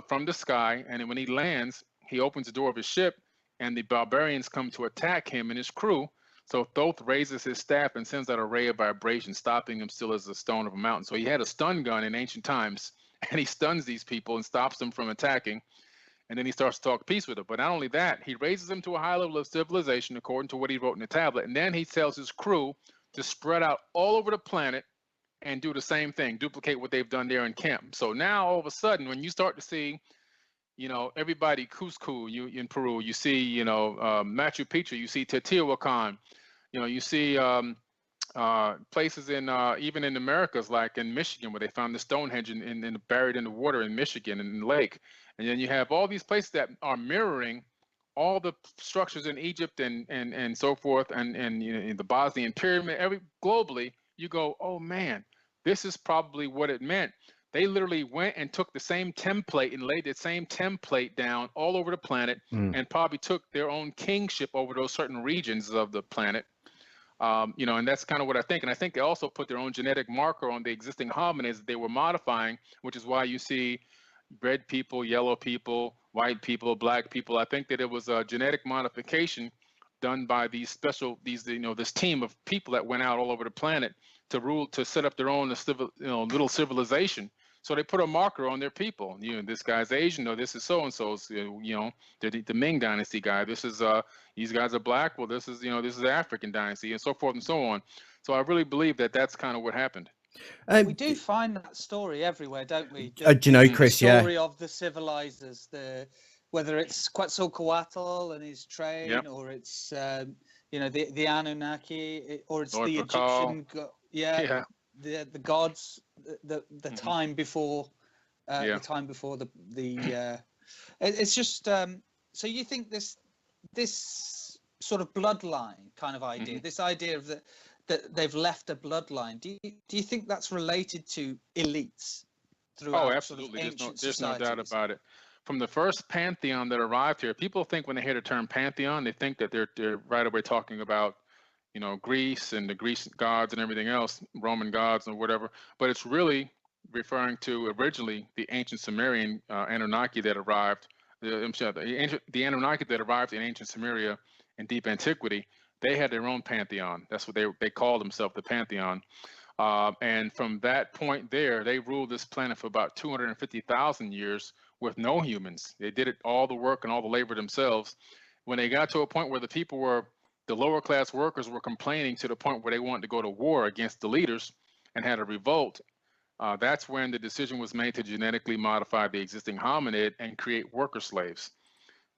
from the sky. And when he lands, he opens the door of his ship, and the barbarians come to attack him and his crew. So Thoth raises his staff and sends out a ray of vibration, stopping him still as a stone of a mountain. So he had a stun gun in ancient times, and he stuns these people and stops them from attacking. And then he starts to talk peace with them. But not only that, he raises them to a high level of civilization according to what he wrote in the tablet. And then he tells his crew to spread out all over the planet and do the same thing, duplicate what they've done there in Chem. So now all of a sudden, when you start to see, you know, everybody, Cusco, in Peru, you see, you know, Machu Picchu, you see Teotihuacan, you know, you see places in even in Americas, like in Michigan, where they found the Stonehenge in buried in the water in Michigan in the lake. And then you have all these places that are mirroring all the structures in Egypt and so forth, and you know, in the Bosnian pyramid, globally, you go, oh man, this is probably what it meant. They literally went and took the same template and laid the same template down all over the planet, and probably took their own kingship over those certain regions of the planet. You know, and that's kind of what I think. And I think they also put their own genetic marker on the existing hominids that they were modifying, which is why you see red people, yellow people, white people, black people. I think that it was a genetic modification done by these this team of people that went out all over the planet to set up their own little civilization. So they put a marker on their people. This guy's Asian, or this is so and so's. The Ming Dynasty guy. This is these guys are black. Well, this is this is the African dynasty, and so forth and so on. So I really believe that that's kind of what happened. We do find that story everywhere, don't we? Do you know, Chris? The story of the civilizers, whether it's Quetzalcoatl and his train, or it's the Anunnaki, or it's the Egyptian, the gods, the time before, the time before the. It's just so you think this sort of bloodline kind of idea, this idea of that they've left a bloodline. Do you think that's related to elites throughout? Oh, absolutely. There's no doubt about it. From the first pantheon that arrived here, people think when they hear the term pantheon, they think that they're right away talking about, Greece and the Greek gods and everything else, Roman gods or whatever. But it's really referring to originally the ancient Sumerian Anunnaki that arrived. The Anunnaki that arrived in ancient Sumeria in deep antiquity. They had their own pantheon. That's what they called themselves, the pantheon. And from that point there, they ruled this planet for about 250,000 years with no humans. They did all the work and all the labor themselves. When they got to a point where the lower class workers were complaining to the point where they wanted to go to war against the leaders and had a revolt, that's when the decision was made to genetically modify the existing hominid and create worker slaves.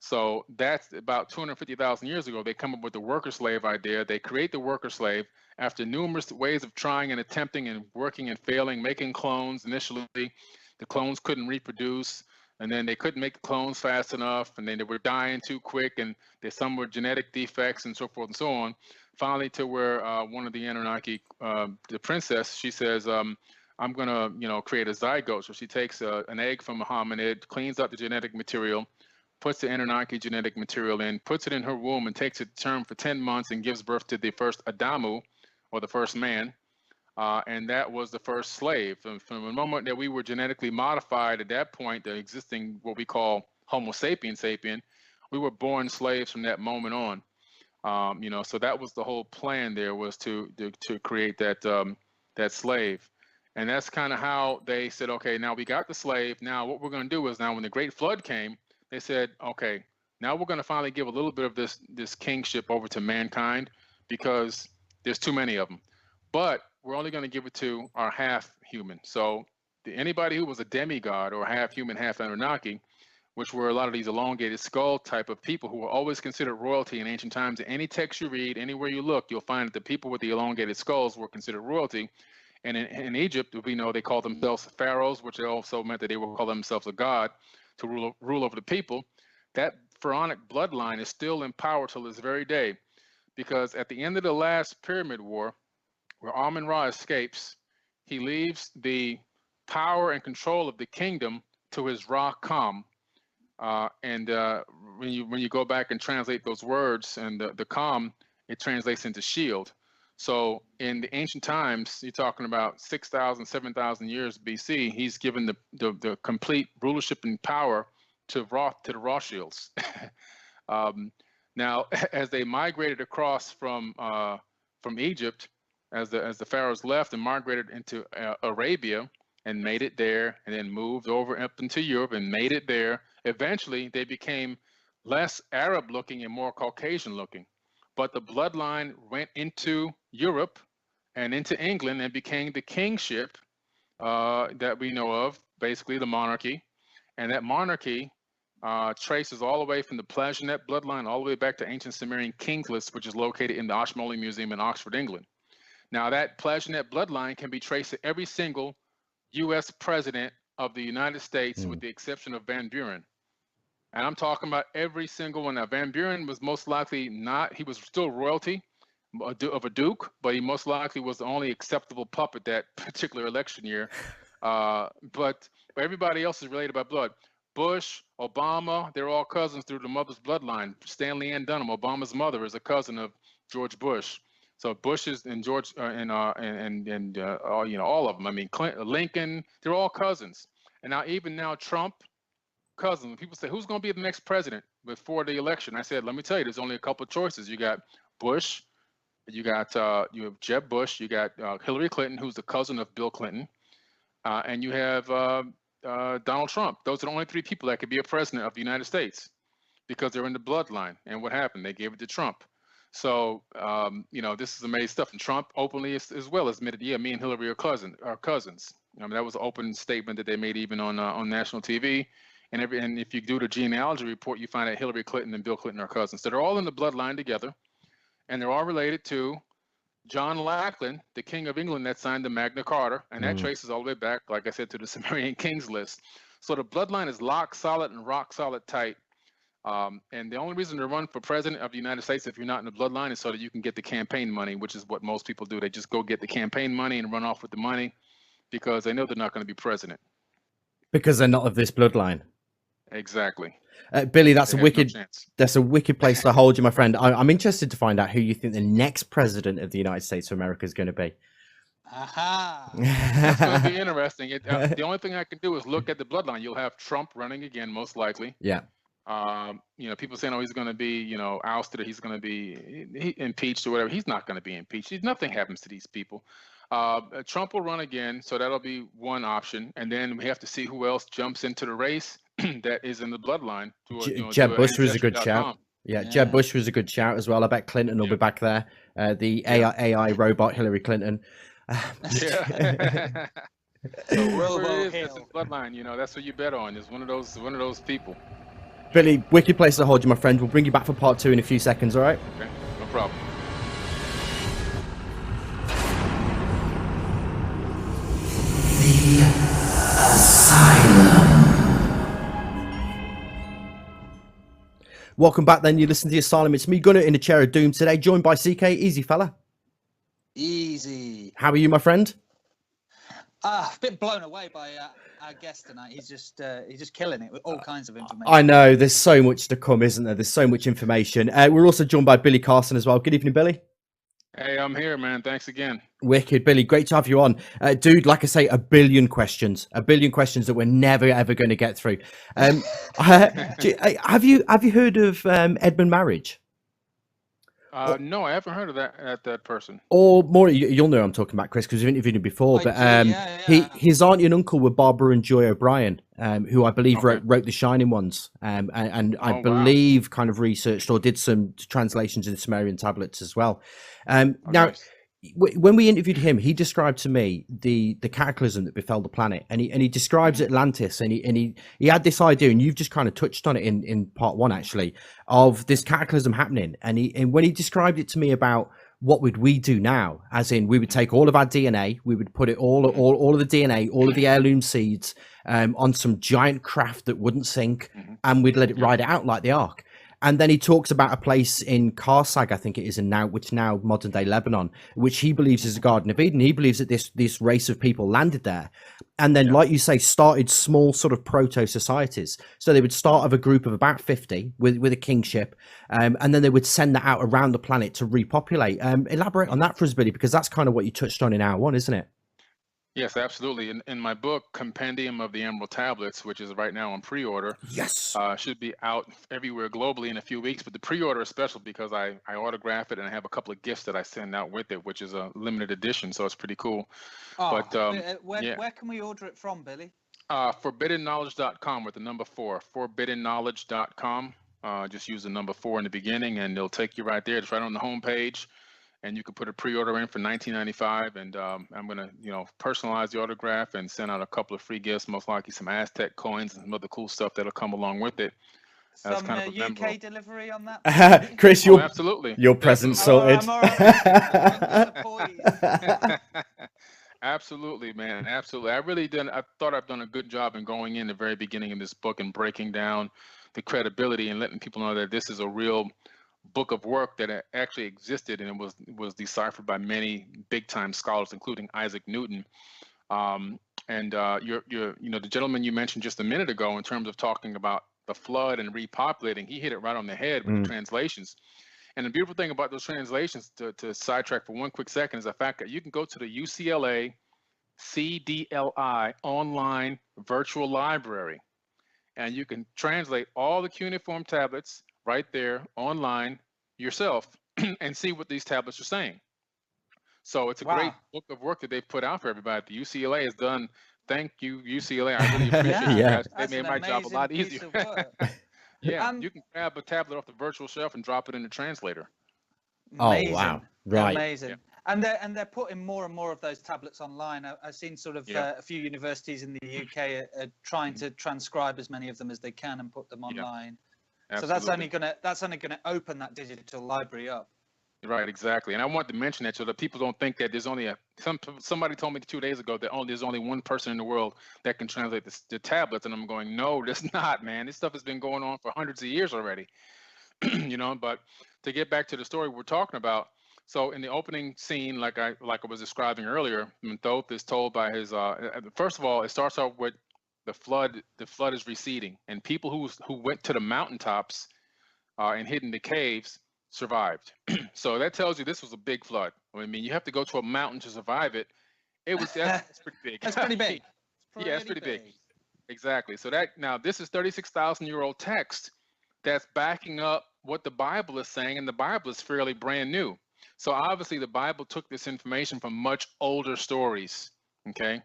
So that's about 250,000 years ago. They come up with the worker slave idea. They create the worker slave after numerous ways of trying and attempting and working and failing, making clones. Initially, the clones couldn't reproduce, and then they couldn't make the clones fast enough, and then they were dying too quick, and some were genetic defects and so forth and so on. Finally, to where one of the Anunnaki, the princess, she says, I'm going to, create a zygote. So she takes an egg from a hominid, cleans up the genetic material, puts the Anunnaki genetic material in, puts it in her womb, and takes it term for 10 months and gives birth to the first Adamu, or the first man. And that was the first slave. From the moment that we were genetically modified, at that point, the existing what we call Homo sapien, we were born slaves from that moment on. So that was the whole plan there, was to create that slave. And that's kind of how they said, okay, now we got the slave. Now what we're going to do is, now when the Great Flood came, they said, okay, now we're going to finally give a little bit of this kingship over to mankind, because there's too many of them. But we're only going to give it to our half human. So anybody who was a demigod or half human, half Anunnaki, which were a lot of these elongated skull type of people who were always considered royalty in ancient times. In any text you read, anywhere you look, you'll find that the people with the elongated skulls were considered royalty. And in Egypt, we know they called themselves pharaohs, which also meant that they would call themselves a god to rule over the people. That pharaonic bloodline is still in power till this very day, because at the end of the last pyramid war, where Amun-Ra escapes, he leaves the power and control of the kingdom to his Ra-Kam. When you go back and translate those words, and the Kam, it translates into shield. So in the ancient times, you're talking about 6,000, 7,000 years BC, he's given the complete rulership and power to the Rothschilds. Now, as they migrated across from Egypt, as the pharaohs left and migrated into Arabia and made it there, and then moved over up into Europe and made it there, eventually they became less Arab looking and more Caucasian looking. But the bloodline went into Europe and into England and became the kingship that we know of, basically the monarchy. And that monarchy traces all the way from the Plantagenet bloodline all the way back to ancient Sumerian kings list, which is located in the Ashmolean Museum in Oxford, England. Now that Plantagenet bloodline can be traced to every single U.S. president of the United States, with the exception of Van Buren. And I'm talking about every single one. Now, Van Buren was most likely not, he was still royalty of a duke, but he most likely was the only acceptable puppet that particular election year. But everybody else is related by blood. Bush, Obama, they're all cousins through the mother's bloodline. Stanley Ann Dunham, Obama's mother, is a cousin of George Bush. So Bush is and George all of them. I mean, Clinton, Lincoln, they're all cousins. And now even now Trump, cousins. When people say, who's going to be the next president before the election? I said, let me tell you, there's only a couple of choices. You got Bush, you have Jeb Bush, you got Hillary Clinton, who's the cousin of Bill Clinton, and you have Donald Trump. Those are the only three people that could be a president of the United States because they're in the bloodline. And what happened? They gave it to Trump. So, this is amazing stuff. And Trump openly as well admitted, yeah, me and Hillary are cousins. I mean, that was an open statement that they made even on national TV. And if you do the genealogy report, you find that Hillary Clinton and Bill Clinton are cousins. So they're all in the bloodline together, and they're all related to John Lackland, the King of England that signed the Magna Carta, and that traces all the way back, like I said, to the Sumerian kings list. So the bloodline is rock solid tight. And the only reason to run for president of the United States if you're not in the bloodline is so that you can get the campaign money, which is what most people do. They just go get the campaign money and run off with the money because they know they're not going to be president. Because they're not of this bloodline. Exactly. Billy, that's They a have no wicked. chance. That's a wicked place to hold you, my friend. I'm interested to find out who you think the next president of the United States of America is going to be. Aha. That's going to be interesting. The only thing I can do is look at the bloodline. You'll have Trump running again, most likely. Yeah. People saying, oh, he's going to be, ousted, or he's going to be impeached or whatever. He's not going to be impeached. Nothing happens to these people. Trump will run again, so that'll be one option. And then we have to see who else jumps into the race that is in the bloodline. Jeb Bush was a good shout. Yeah. Jeb Bush was a good shout as well. I bet Clinton will be back there. The AI robot Hillary Clinton. Yeah. So whoever it is that's in the bloodline, that's what you bet on. Is one of those people. Billy, wicked place to hold you, my friend. We'll bring you back for part 2 in a few seconds, all right? Okay, no problem. The Asylum. Welcome back then. You listen to The Asylum. It's me, Gunnar, in the chair of doom today, joined by CK. Easy, fella. Easy. How are you, my friend? A bit blown away by our guest tonight. He's just killing it with all kinds of information. I know. There's so much to come, isn't there? There's so much information. We're also joined by Billy Carson as well. Good evening, Billy. Hey, I'm here, man. Thanks again. Wicked, Billy. Great to have you on. Dude, like I say, a billion questions that we're never, ever going to get through. Have you heard of Edmund Marriage? No, I haven't heard of that person. Or more, you'll know who I'm talking about, Chris, because we've interviewed him before. His auntie and uncle were Barbara and Joy O'Brien, who I believe wrote The Shining Ones, and I believe kind of researched or did some translations in the Sumerian tablets as well. Nice. When we interviewed him, he described to me the cataclysm that befell the planet, and he describes Atlantis, and he had this idea, and you've just kind of touched on it in part 1 actually, of this cataclysm happening, and when he described it to me about what would we do now, as in we would take all of our DNA, we would put it all of the DNA, all of the heirloom seeds on some giant craft that wouldn't sink, and we'd let it ride it out like the Ark. And then he talks about a place in Karsag, I think it is, which now modern day Lebanon, which he believes is a Garden of Eden. He believes that this race of people landed there, and then, like you say, started small sort of proto societies. So they would start of a group of about 50 with a kingship, and then they would send that out around the planet to repopulate. Elaborate on that for us, Billy, because that's kind of what you touched on in hour 1, isn't it? Yes, absolutely. In my book, Compendium of the Emerald Tablets, which is right now on pre-order, yes, should be out everywhere globally in a few weeks. But the pre-order is special because I autograph it, and I have a couple of gifts that I send out with it, which is a limited edition, so it's pretty cool. Oh, but where can we order it from, Billy? ForbiddenKnowledge.com with the number 4. ForbiddenKnowledge.com. Just use the number 4 in the beginning, and it'll take you right there. It's right on the home page. And you can put a pre-order in for $19.95, and I'm gonna, personalize the autograph and send out a couple of free gifts, most likely some Aztec coins and some other cool stuff that'll come along with it. Some kind of UK delivery on that? Chris, absolutely. Your present sorted. Absolutely, man. Absolutely. I thought I've done a good job in going in the very beginning of this book and breaking down the credibility and letting people know that this is a real book of work that actually existed, and it was deciphered by many big time scholars, including Isaac Newton. The gentleman you mentioned just a minute ago, in terms of talking about the flood and repopulating, he hit it right on the head with the translations. And the beautiful thing about those translations, to sidetrack for one quick second, is the fact that you can go to the UCLA CDLI online virtual library, and you can translate all the cuneiform tablets right there online yourself and see what these tablets are saying. So it's a great Wow. book of work that they've put out for everybody. The UCLA has done. Thank you, UCLA. I really appreciate you Yeah. guys. They That's made an my job a amazing lot piece easier. of work. Yeah, Um, you can grab a tablet off the virtual shelf and drop it in the translator. Oh, amazing. wow. Right. Amazing. Yeah. And they're putting more and more of those tablets online. I've seen sort of Yeah. a few universities in the UK are trying to transcribe as many of them as they can and put them Yeah, online. So absolutely. that's only gonna open that digital library up. Right, exactly. And I want to mention that so that people don't think that there's only somebody told me 2 days ago that there's only one person in the world that can translate the tablets, and I'm going, no, there's not, man. This stuff has been going on for hundreds of years already. But to get back to the story we're talking about, so in the opening scene, like I was describing earlier, when Thoth is told by his first of all, it starts off with the flood is receding, and people who went to the mountaintops and hid in the caves survived. So that tells you this was a big flood. I mean, you have to go to a mountain to survive it. That's pretty big. That's pretty big. Yeah, it's pretty big. Exactly. So this is 36,000-year-old text that's backing up what the Bible is saying, and the Bible is fairly brand new. So obviously the Bible took this information from much older stories. Okay.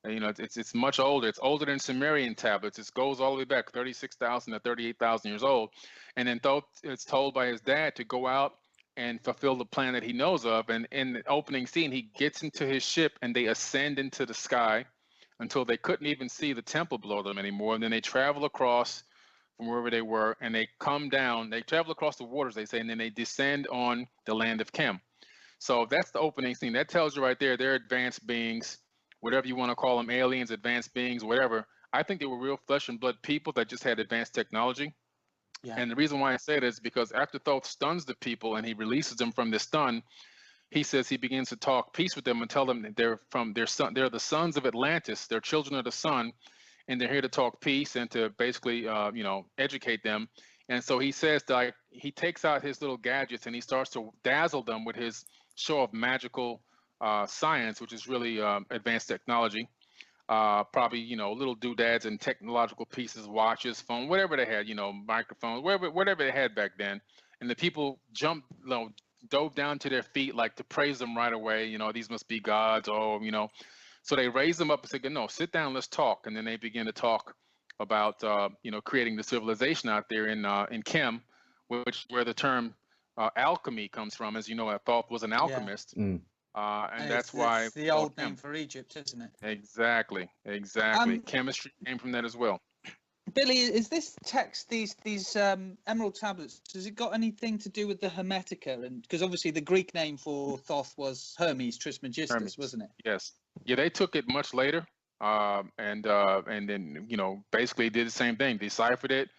It's much older. It's older than Sumerian tablets. It goes all the way back 36,000 to 38,000 years old. And then Thoth is told by his dad to go out and fulfill the plan that he knows of. And in the opening scene, he gets into his ship and they ascend into the sky until they couldn't even see the temple below them anymore. And then they travel across from wherever they were, and they come down. They travel across the waters, they say, and then they descend on the land of Chem. So that's the opening scene. That tells you right there, they're advanced beings, whatever you want to call them, aliens, advanced beings, whatever. I think they were real flesh and blood people that just had advanced technology. Yeah. And the reason why I say that is because after Thoth stuns the people and he releases them from the stun, he says he begins to talk peace with them and tell them that they're the sons of Atlantis, they're children of the sun, and they're here to talk peace and to basically educate them. And so he says that he takes out his little gadgets and he starts to dazzle them with his show of magical science, which is really advanced technology. Probably little doodads and technological pieces, watches, phone, whatever they had, microphones, whatever they had back then. And the people jumped, dove down to their feet like to praise them right away. These must be gods. So they raised them up and said, no, sit down, let's talk. And then they begin to talk about creating the civilization out there in Chem, where the term alchemy comes from. As you know, Thoth was an alchemist. Mm. And that's why it's the old name for Egypt, isn't it? Exactly. Chemistry came from that as well. Billy, is this text, these emerald tablets, has it got anything to do with the Hermetica? And because obviously the Greek name for Thoth was Hermes Trismegistus, wasn't it? Yes. Yeah, they took it much later, and then basically did the same thing, deciphered it,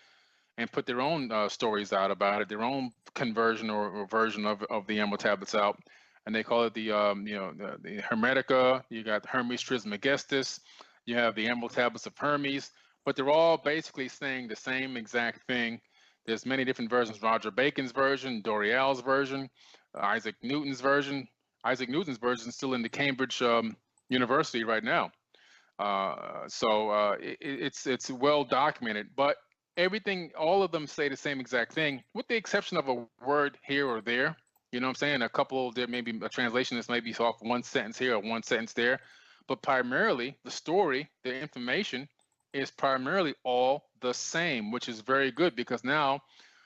and put their own stories out about it, their own conversion or version of the emerald tablets out, and they call it the Hermetica. You got Hermes Trismegistus. You have the emerald tablets of Hermes. But they're all basically saying the same exact thing. There's many different versions. Roger Bacon's version, D'Oreal's version, Isaac Newton's version. Isaac Newton's version is still in the Cambridge University right now. It's well documented. But all of them say the same exact thing, with the exception of a word here or there. You know what I'm saying? A couple, there may be a translation that's maybe off one sentence here or one sentence there. But primarily, the story, the information, is primarily all the same, which is very good, because now,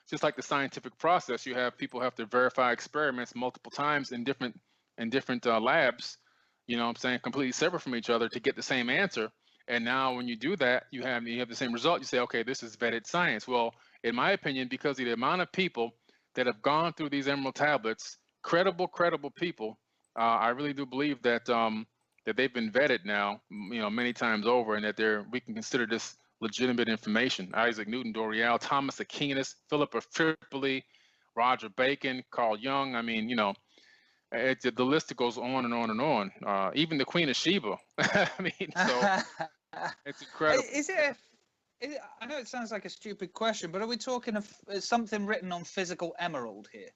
just like the scientific process, people have to verify experiments multiple times in different labs, completely separate from each other to get the same answer. And now when you do that, you have the same result. You say, okay, this is vetted science. Well, in my opinion, because of the amount of people that have gone through these emerald tablets, credible people, I really do believe that that they've been vetted now, many times over, and that we can consider this legitimate information. Isaac Newton, D'Oreal, Thomas Aquinas, Philip of Tripoli, Roger Bacon, Carl Jung. I mean, the list goes on and on and on. Even the Queen of Sheba. I mean, so it's incredible. I know it sounds like a stupid question, but are we talking of something written on physical emerald here?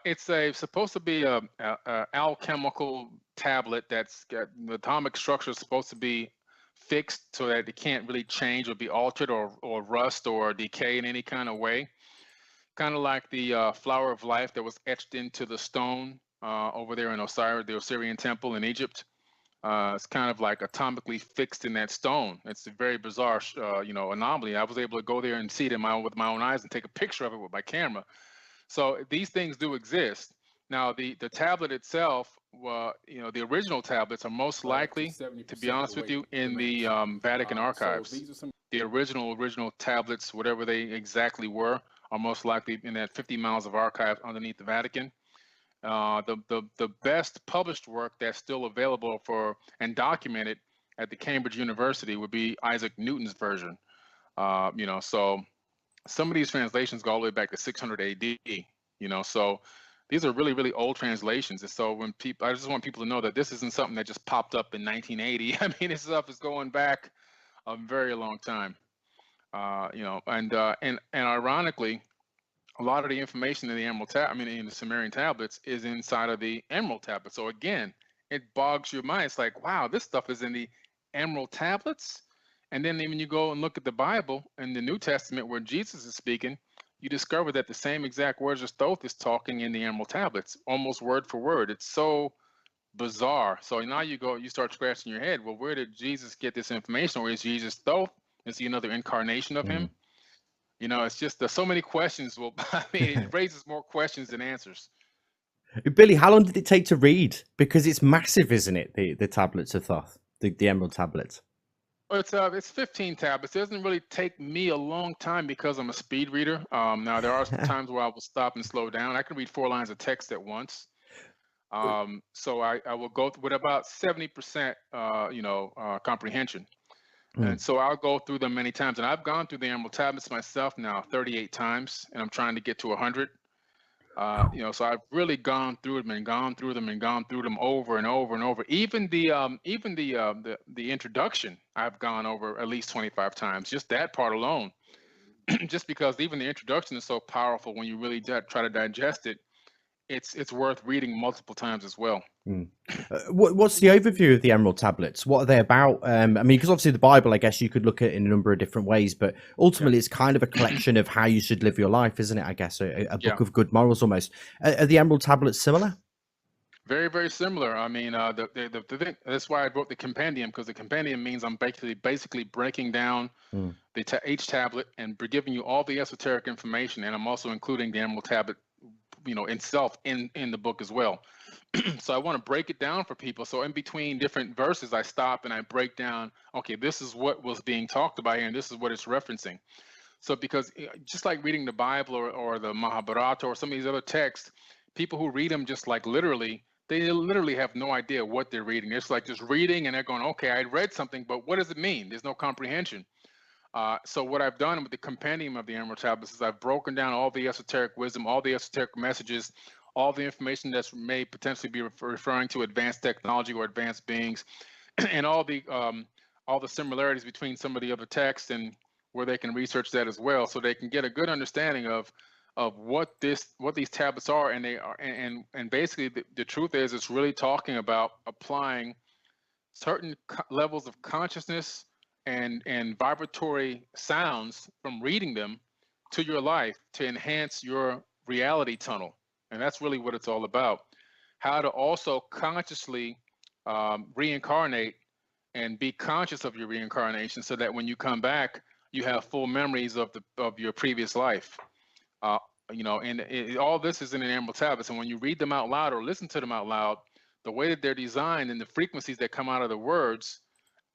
It's supposed to be a alchemical tablet that's got the atomic structure is supposed to be fixed so that it can't really change or be altered or rust or decay in any kind of way. Kind of like the flower of life that was etched into the stone over there in Osiris, the Osirian temple in Egypt. It's kind of like atomically fixed in that stone. It's a very bizarre, anomaly. I was able to go there and see it with my own eyes and take a picture of it with my camera. So these things do exist. Now, the tablet itself, the original tablets are most likely, to be honest with you, in the Vatican archives. The original tablets, whatever they exactly were, are most likely in that 50 miles of archive underneath the Vatican. The best published work that's still available and documented at the Cambridge University would be Isaac Newton's version. So some of these translations go all the way back to 600 AD. So these are really, really old translations. And so I just want people to know that this isn't something that just popped up in 1980. I mean, this stuff is going back a very long time. And ironically, a lot of the information in the in the Sumerian tablets is inside of the Emerald tablet. So again, it bogs your mind. It's like, wow, this stuff is in the Emerald tablets. And then when you go and look at the Bible in the New Testament where Jesus is speaking, you discover that the same exact words as Thoth is talking in the Emerald tablets, almost word for word. It's so bizarre. So now you start scratching your head. Well, where did Jesus get this information? Or is Jesus Thoth? Is he another incarnation of him? It's just there's so many questions. Well, I mean, it raises more questions than answers. Billy, how long did it take to read? Because it's massive, isn't it? The tablets of Thoth, the Emerald tablets. Well, it's 15 tablets. It doesn't really take me a long time because I'm a speed reader. Now there are times where I will stop and slow down. I can read 4 lines of text at once. So I will go with about 70%, comprehension. And so I'll go through them many times. And I've gone through the Emerald tablets myself now 38 times, and I'm trying to get to 100. So I've really gone through them and gone through them over and over and over. Even the introduction, I've gone over at least 25 times. Just that part alone, just because even the introduction is so powerful. When you really try to digest it, it's worth reading multiple times as well. What's the overview of the Emerald tablets? What are they about? Because obviously the Bible, I guess you could look at it in a number of different ways, but ultimately it's kind of a collection of how you should live your life, isn't it? I guess a book of good morals almost. Are the Emerald tablets similar? Very, very similar. I mean, the thing, that's why I wrote the Compendium, because the Compendium means I'm basically breaking down each tablet and giving you all the esoteric information, and I'm also including the Emerald tablet, itself in the book as well. So I want to break it down for people. So in between different verses, I stop and I break down, okay, this is what was being talked about here, and this is what it's referencing. So because just like reading the Bible or the Mahabharata or some of these other texts, people who read them just like literally, they literally have no idea what they're reading. It's like just reading and they're going, okay, I read something, but what does it mean? There's no comprehension. So what I've done with the Compendium of the Emerald Tablets is I've broken down all the esoteric wisdom, all the esoteric messages, all the information that's may potentially be referring to advanced technology or advanced beings, and all the similarities between some of the other texts and where they can research that as well, so they can get a good understanding of what these tablets are. And they are, and basically the truth is, it's really talking about applying certain levels of consciousness and vibratory sounds from reading them to your life to enhance your reality tunnel. And that's really what it's all about. How to also consciously reincarnate and be conscious of your reincarnation, so that when you come back, you have full memories of your previous life. All this is in an Emerald Tablets. And when you read them out loud or listen to them out loud, the way that they're designed and the frequencies that come out of the words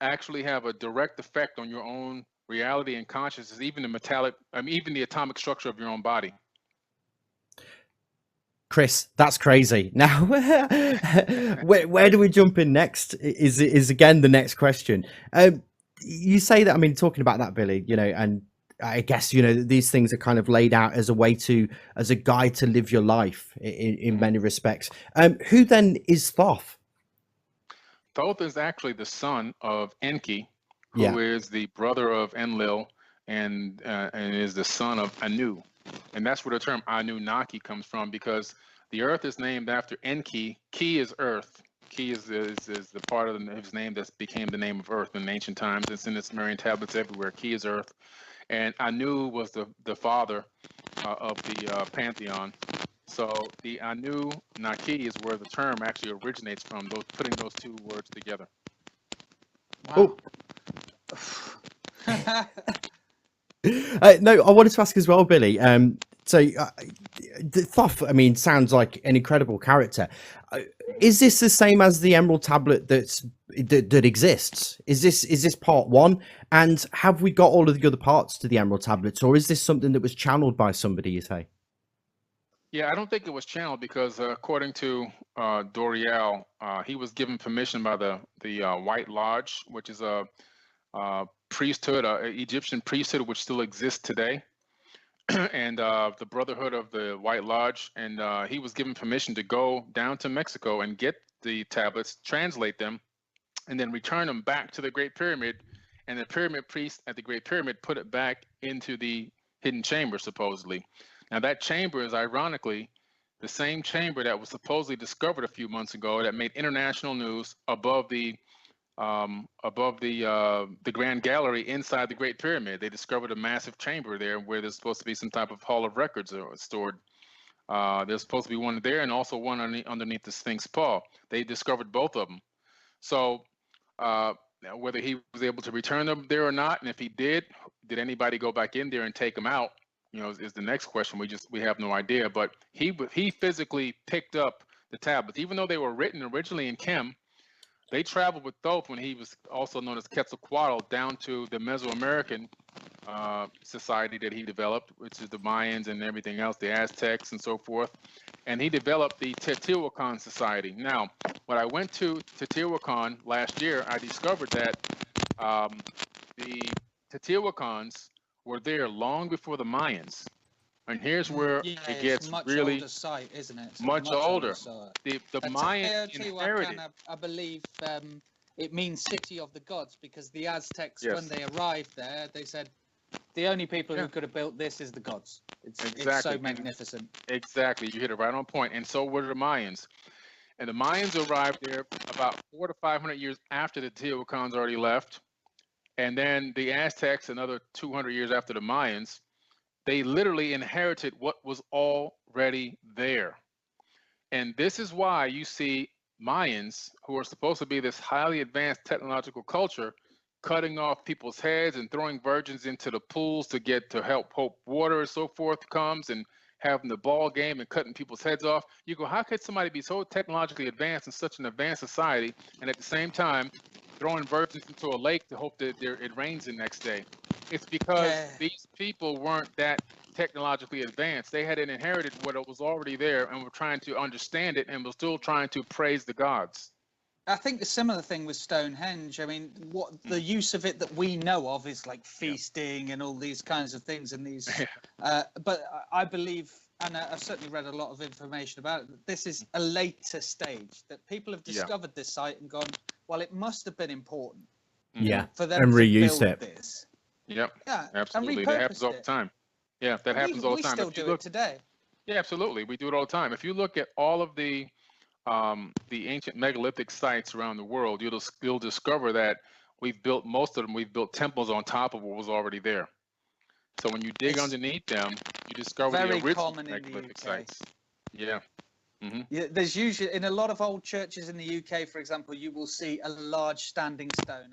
actually have a direct effect on your own reality and consciousness, even the atomic structure of your own body. Chris, that's crazy. Now, where do we jump in next? Is again the next question. You say that, talking about that, Billy, and I guess these things are kind of laid out as a guide to live your life in many respects. Who then is Thoth? Thoth is actually the son of Enki, who is the brother of Enlil, and is the son of Anu. And that's where the term Anunnaki comes from, because the earth is named after Enki. Ki is earth, Ki is the part of his name that became the name of Earth in ancient times. It's in the Sumerian tablets everywhere. Ki is Earth, and Anu was the father of the pantheon. So the Anu Naki is where the term actually originates from. Those putting those two words together. Wow. No, I wanted to ask as well, Billy. So Thoth, I mean, sounds like an incredible character. Is this the same as the Emerald Tablet that exists? Is this part one? And have we got all of the other parts to the Emerald Tablets, or is this something that was channeled by somebody? You say? Yeah, I don't think it was channeled because according to Doriel, he was given permission by the White Lodge, which is a priesthood, Egyptian priesthood, which still exists today, and the Brotherhood of the White Lodge, and he was given permission to go down to Mexico and get the tablets, translate them, and then return them back to the Great Pyramid, and the pyramid priest at the Great Pyramid put it back into the hidden chamber, supposedly. Now that chamber is ironically the same chamber that was supposedly discovered a few months ago that made international news above the Grand Gallery inside the Great Pyramid. They discovered a massive chamber there where there's supposed to be some type of hall of records stored. There's supposed to be one there and also one underneath the Sphinx paw. They discovered both of them. So whether he was able to return them there or not, and if he did anybody go back in there and take them out? You know, is the next question. We have no idea. But he physically picked up the tablets, even though they were written originally in Chem. They traveled with Thoth when he was also known as Quetzalcoatl down to the Mesoamerican society that he developed, which is the Mayans and everything else, the Aztecs and so forth. And he developed the Teotihuacan society. Now, when I went to Teotihuacan last year, I discovered that the Teotihuacans were there long before the Mayans. And here's where it gets much really older site, isn't it? It's much older. Site. The Mayans inherited. I believe it means city of the gods because the Aztecs, Yes. when they arrived there, they said the only people who could have built this is the gods. It's so magnificent. Exactly, you hit it right on point. And so were the Mayans. And the Mayans arrived there about 400 to 500 years after the Teotihuacans already left. And then the Aztecs, another 200 years after the Mayans, they literally inherited what was already there. And this is why you see Mayans, who are supposed to be this highly advanced technological culture, cutting off people's heads and throwing virgins into the pools to help hope water and so forth comes, and having the ball game and cutting people's heads off. You go, how could somebody be so technologically advanced in such an advanced society and at the same time throwing virgins into a lake to hope that it rains the next day? It's because these people weren't that technologically advanced. They had inherited what was already there and were trying to understand it and were still trying to praise the gods. I think the similar thing with Stonehenge. I mean, what the use of it that we know of is like feasting and all these kinds of things. And these, but I believe, and I've certainly read a lot of information about it, that this is a later stage that people have discovered this site and gone, well, it must have been important. For them and to reused build it. This. Yep. Yeah, absolutely. That happens all the time. Yeah, that happens all the time. We still do it today. Yeah, absolutely. We do it all the time. If you look at all of the ancient megalithic sites around the world, you'll discover that we've built most of them. We've built temples on top of what was already there. So when you dig underneath them, you discover the original megalithic sites. Yeah. Yeah, there's usually in a lot of old churches in the UK, for example, you will see a large standing stone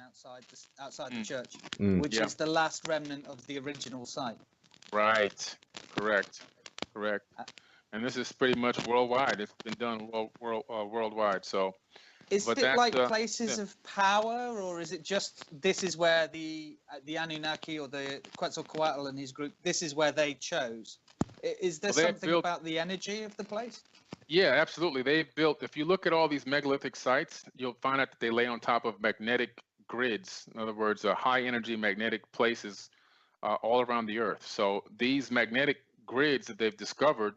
outside the church, which is the last remnant of the original site. Right. Correct. And this is pretty much worldwide. It's been done worldwide. So, is it like places of power, or is it just this is where the Anunnaki or the Quetzalcoatl and his group? This is where they chose. Is there something about the energy of the place? Yeah, absolutely. They've built. If you look at all these megalithic sites, you'll find out that they lay on top of magnetic grids. In other words, high energy magnetic places all around the Earth. So these magnetic grids that they've discovered,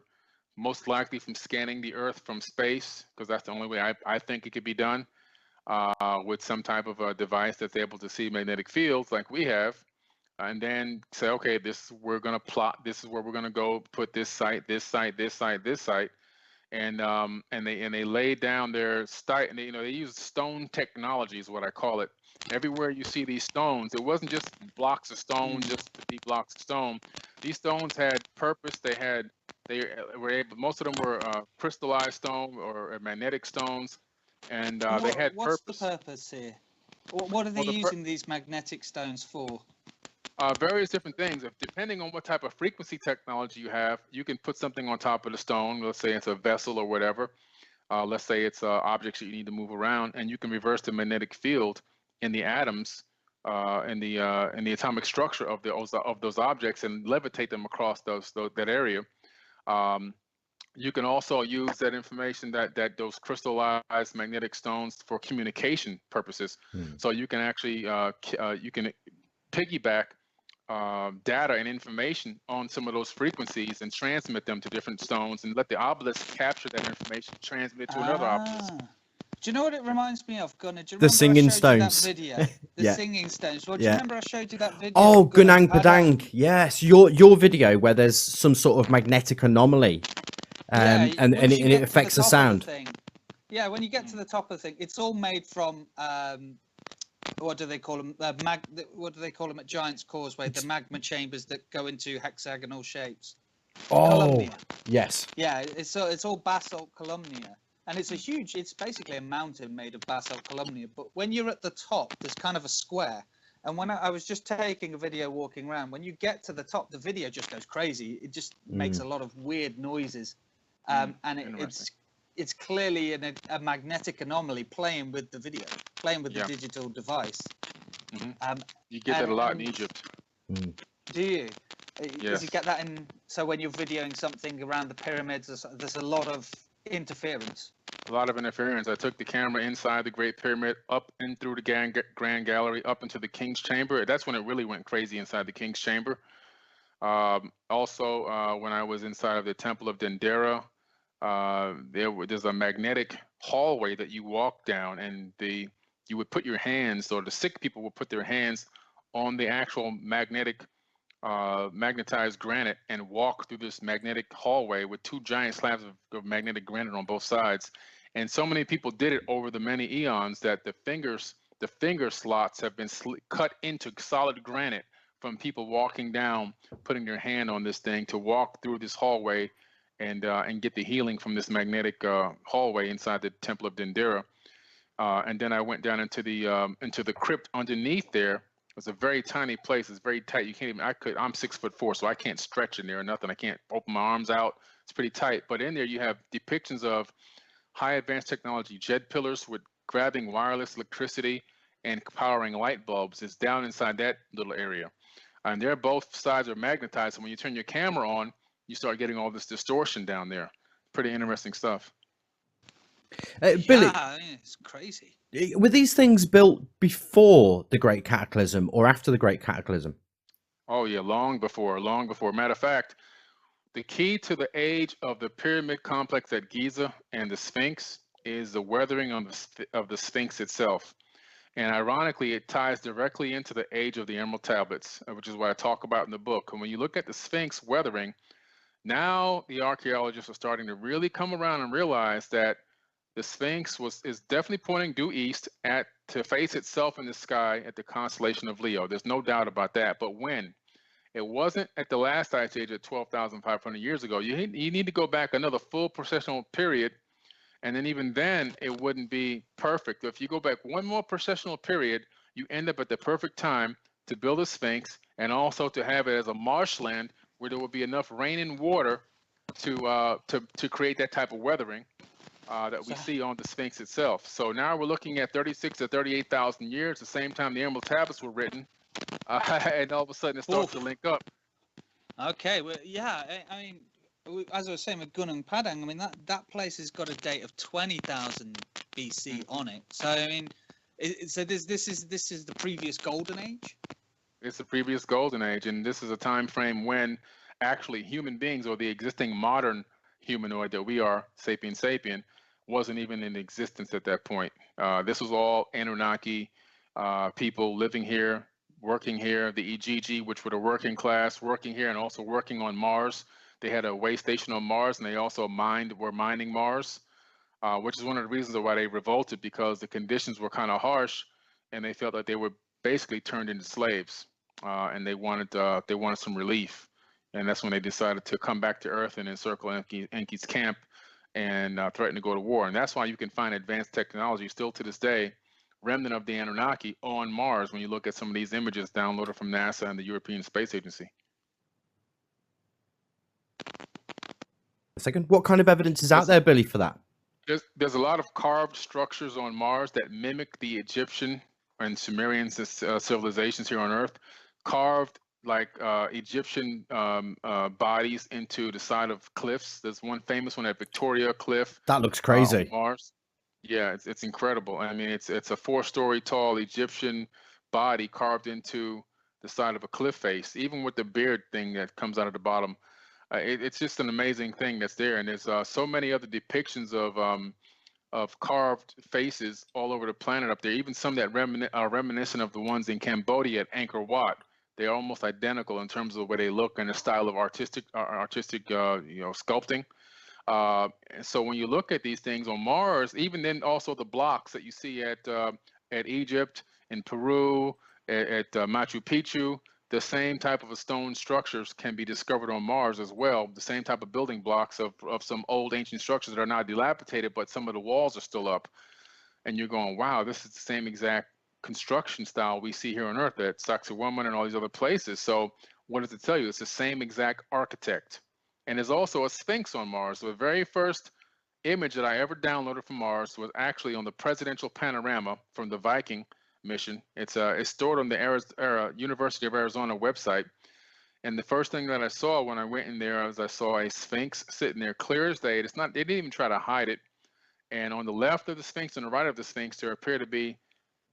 most likely from scanning the Earth from space, because that's the only way I think it could be done, with some type of a device that's able to see magnetic fields like we have, and then say, okay, we're going to plot, this is where we're going to go put this site, this site, this site, this site. and they laid down their and they, they used stone technology is what I call it. Everywhere you see these stones, it wasn't just blocks of stone just to be blocks of stone. These stones had purpose. They were able. Most of them were crystallized stone or magnetic stones, and And they had what's the purpose. purpose here? What are they Well, using these magnetic stones for? various different things. Depending on what type of frequency technology you have, you can put something on top of the stone. Let's say it's a vessel or whatever. Let's say it's objects that you need to move around, and you can reverse the magnetic field in the atoms, in the atomic structure of those objects, and levitate them across that area. You can also use that information that those crystallized magnetic stones for communication purposes. So you can actually you can piggyback data and information on some of those frequencies and transmit them to different stones and let the obelisk capture that information, transmit it to another obelisk. Do you know what it reminds me of, Gunnar? Do you The remember singing I showed you that stones. video? The Yeah. singing stones. Well, do Yeah. you remember I showed you that video? Oh, of Gunung Gunung Padang. Yes, your video where there's some sort of magnetic anomaly, and once you it get to affects the top of sound. thing, yeah, when you get to the top of the thing, it's all made from what do they call them? What do they call them at Giant's Causeway? The magma chambers that go into hexagonal shapes. Oh, Columnia. yes. Yeah, it's all basalt columnia, and it's basically a mountain made of basalt columnia. But when you're at the top, there's kind of a square. And when I was just taking a video walking around, when you get to the top, the video just goes crazy. It just makes a lot of weird noises, and it's clearly a magnetic anomaly playing with the video, playing with the digital device. You get that a lot in Egypt. Do you? Yes. You get that in? So when you're videoing something around the pyramids, there's a lot of interference. A lot of interference. I took the camera inside the Great Pyramid, up and through the Grand Gallery, up into the King's Chamber. That's when it really went crazy inside the King's Chamber. Also, when I was inside of the Temple of Dendera, there's a magnetic hallway that you walk down, and you would put your hands, or the sick people would put their hands on the actual magnetized granite and walk through this magnetic hallway with two giant slabs of magnetic granite on both sides. And so many people did it over the many eons that the finger slots have been cut into solid granite from people walking down, putting their hand on this thing to walk through this hallway and get the healing from this magnetic hallway inside the Temple of Dendera. And then I went down into the crypt underneath there. It's a very tiny place. It's very tight. You can't even. I'm 6'4", so I can't stretch in there or nothing. I can't open my arms out. It's pretty tight. But in there, you have depictions of high advanced technology jet pillars with grabbing wireless electricity and powering light bulbs. It's down inside that little area, and there both sides are magnetized. So when you turn your camera on, you start getting all this distortion down there. Pretty interesting stuff. Billy, Yeah, it's crazy. were these things built before the Great Cataclysm or after the Great Cataclysm? Oh yeah, long before. Matter of fact, the key to the age of the pyramid complex at Giza and the Sphinx is the weathering of the Sphinx itself. And ironically, it ties directly into the age of the Emerald Tablets, which is what I talk about in the book. And when you look at the Sphinx weathering, now the archaeologists are starting to really come around and realize that the Sphinx is definitely pointing due east to face itself in the sky at the constellation of Leo. There's no doubt about that. But when? It wasn't at the last ice age at 12,500 years ago. You need to go back another full precessional period, and then even then it wouldn't be perfect. If you go back one more precessional period, you end up at the perfect time to build a Sphinx and also to have it as a marshland where there will be enough rain and water to create that type of weathering that we see on the Sphinx itself. So now we're looking at 36 to 38,000 years, the same time the Emerald Tablets were written, and all of a sudden it starts to link up. Okay, well, yeah, I mean, as I was saying with Gunung Padang, I mean that place has got a date of 20,000 BC on it. So I mean, so this is the previous golden age. It's the previous golden age, and this is a time frame when actually human beings, or the existing modern humanoid that we are, sapien sapien, wasn't even in existence at that point. This was all Anunnaki people living here, working here, the Ijiji, which were the working class, working here and also working on Mars They had a way station on Mars, and they also were mining Mars, which is one of the reasons why they revolted, because the conditions were kind of harsh, and they felt that they were basically turned into slaves, and they wanted some relief, and that's when they decided to come back to Earth and encircle Enki's camp and threaten to go to war. And that's why you can find advanced technology still to this day, remnant of the Anunnaki, on Mars when you look at some of these images downloaded from NASA and the European Space Agency. A second. What kind of evidence is out there, Billy, for that? There's a lot of carved structures on Mars that mimic the Egyptian and Sumerian civilizations here on Earth, carved like Egyptian bodies into the side of cliffs. There's one famous one at Victoria Cliff. That looks crazy. On Mars. Yeah, it's incredible. I mean, it's a 4-story tall Egyptian body carved into the side of a cliff face, even with the beard thing that comes out of the bottom. It's just an amazing thing that's there, and there's so many other depictions of carved faces all over the planet up there. Even some that are reminiscent of the ones in Cambodia at Angkor Wat. They're almost identical in terms of the way they look and the style of artistic sculpting. And so when you look at these things on Mars, even then also the blocks that you see at Egypt, in Peru, at Machu Picchu, the same type of stone structures can be discovered on Mars as well. The same type of building blocks of some old ancient structures that are now dilapidated, but some of the walls are still up. And you're going, wow, this is the same exact construction style we see here on Earth at Sacsayhuaman and all these other places. So what does it tell you? It's the same exact architect. And there's also a Sphinx on Mars. The very first image that I ever downloaded from Mars was actually on the presidential panorama from the Viking mission. It's stored on the University of Arizona website. And the first thing that I saw when I went in there was I saw a Sphinx sitting there clear as day. They didn't even try to hide it. And on the left of the Sphinx and the right of the Sphinx, there appear to be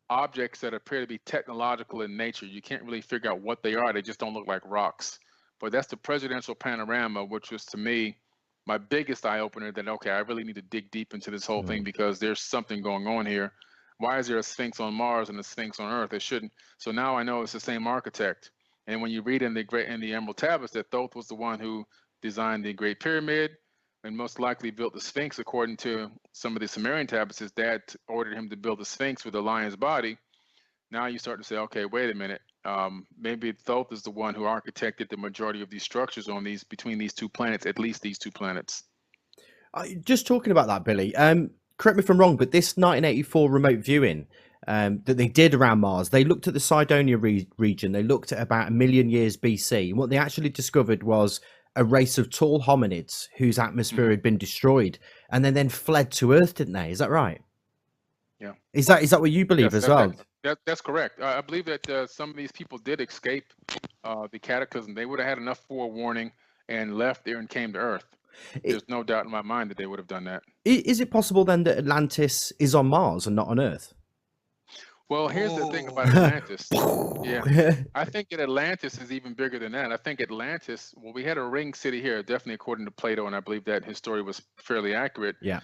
objects that appear to be technological in nature. You can't really figure out what they are. They just don't look like rocks. But that's the presidential panorama, which was to me my biggest eye opener that, okay, I really need to dig deep into this whole thing because there's something going on here. Why is there a Sphinx on Mars and a Sphinx on Earth? It shouldn't. So now I know it's the same architect. And when you read in the Emerald Tablets that Thoth was the one who designed the Great Pyramid and most likely built the Sphinx, according to some of the Sumerian tablets, his dad ordered him to build the Sphinx with a lion's body. Now you start to say, okay, wait a minute. Maybe Thoth is the one who architected the majority of these structures on between these two planets, at least these two planets. Just talking about that, Billy. Correct me if I'm wrong, but this 1984 remote viewing that they did around Mars, they looked at the Cydonia region. They looked at about 1 million years BC. And what they actually discovered was a race of tall hominids whose atmosphere had been destroyed, and then fled to Earth, didn't they? Is that right? Yeah. Is that what you believe as well? That's correct. I believe that some of these people did escape the cataclysm. They would have had enough forewarning and left there and came to Earth. There's no doubt in my mind that they would have done that. Is it possible then that Atlantis is on Mars and not on Earth? Well, here's the thing about Atlantis. Yeah, I think that Atlantis is even bigger than that. I think Atlantis, well, we had a ring city here, definitely according to Plato, and I believe that his story was fairly accurate. Yeah.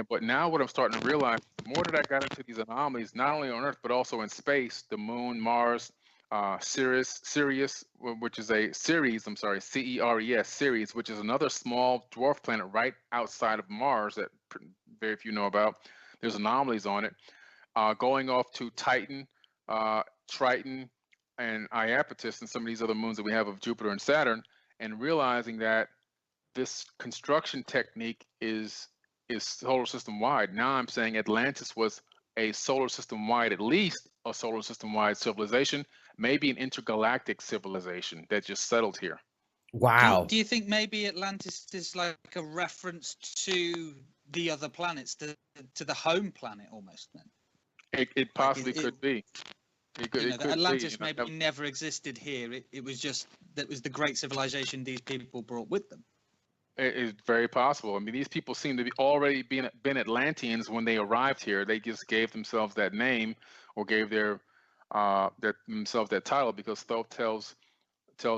But now what I'm starting to realize, the more that I got into these anomalies, not only on Earth, but also in space, the moon, Mars, Sirius, which is a Ceres, CERES, Ceres, which is another small dwarf planet right outside of Mars that very few know about. There's anomalies on it. Going off to Titan, Triton, and Iapetus, and some of these other moons that we have of Jupiter and Saturn, and realizing that this construction technique is solar system wide. Now I'm saying Atlantis was a solar system wide, at least a solar system wide civilization, maybe an intergalactic civilization that just settled here. Wow. Do you think maybe Atlantis is like a reference to the other planets, to the home planet almost then? It possibly could be. Atlantis maybe never existed here. It was just that was the great civilization these people brought with them. It is very possible. I mean, these people seem to be already been Atlanteans when they arrived here. They just gave themselves that name or gave themselves that title because Thoth tells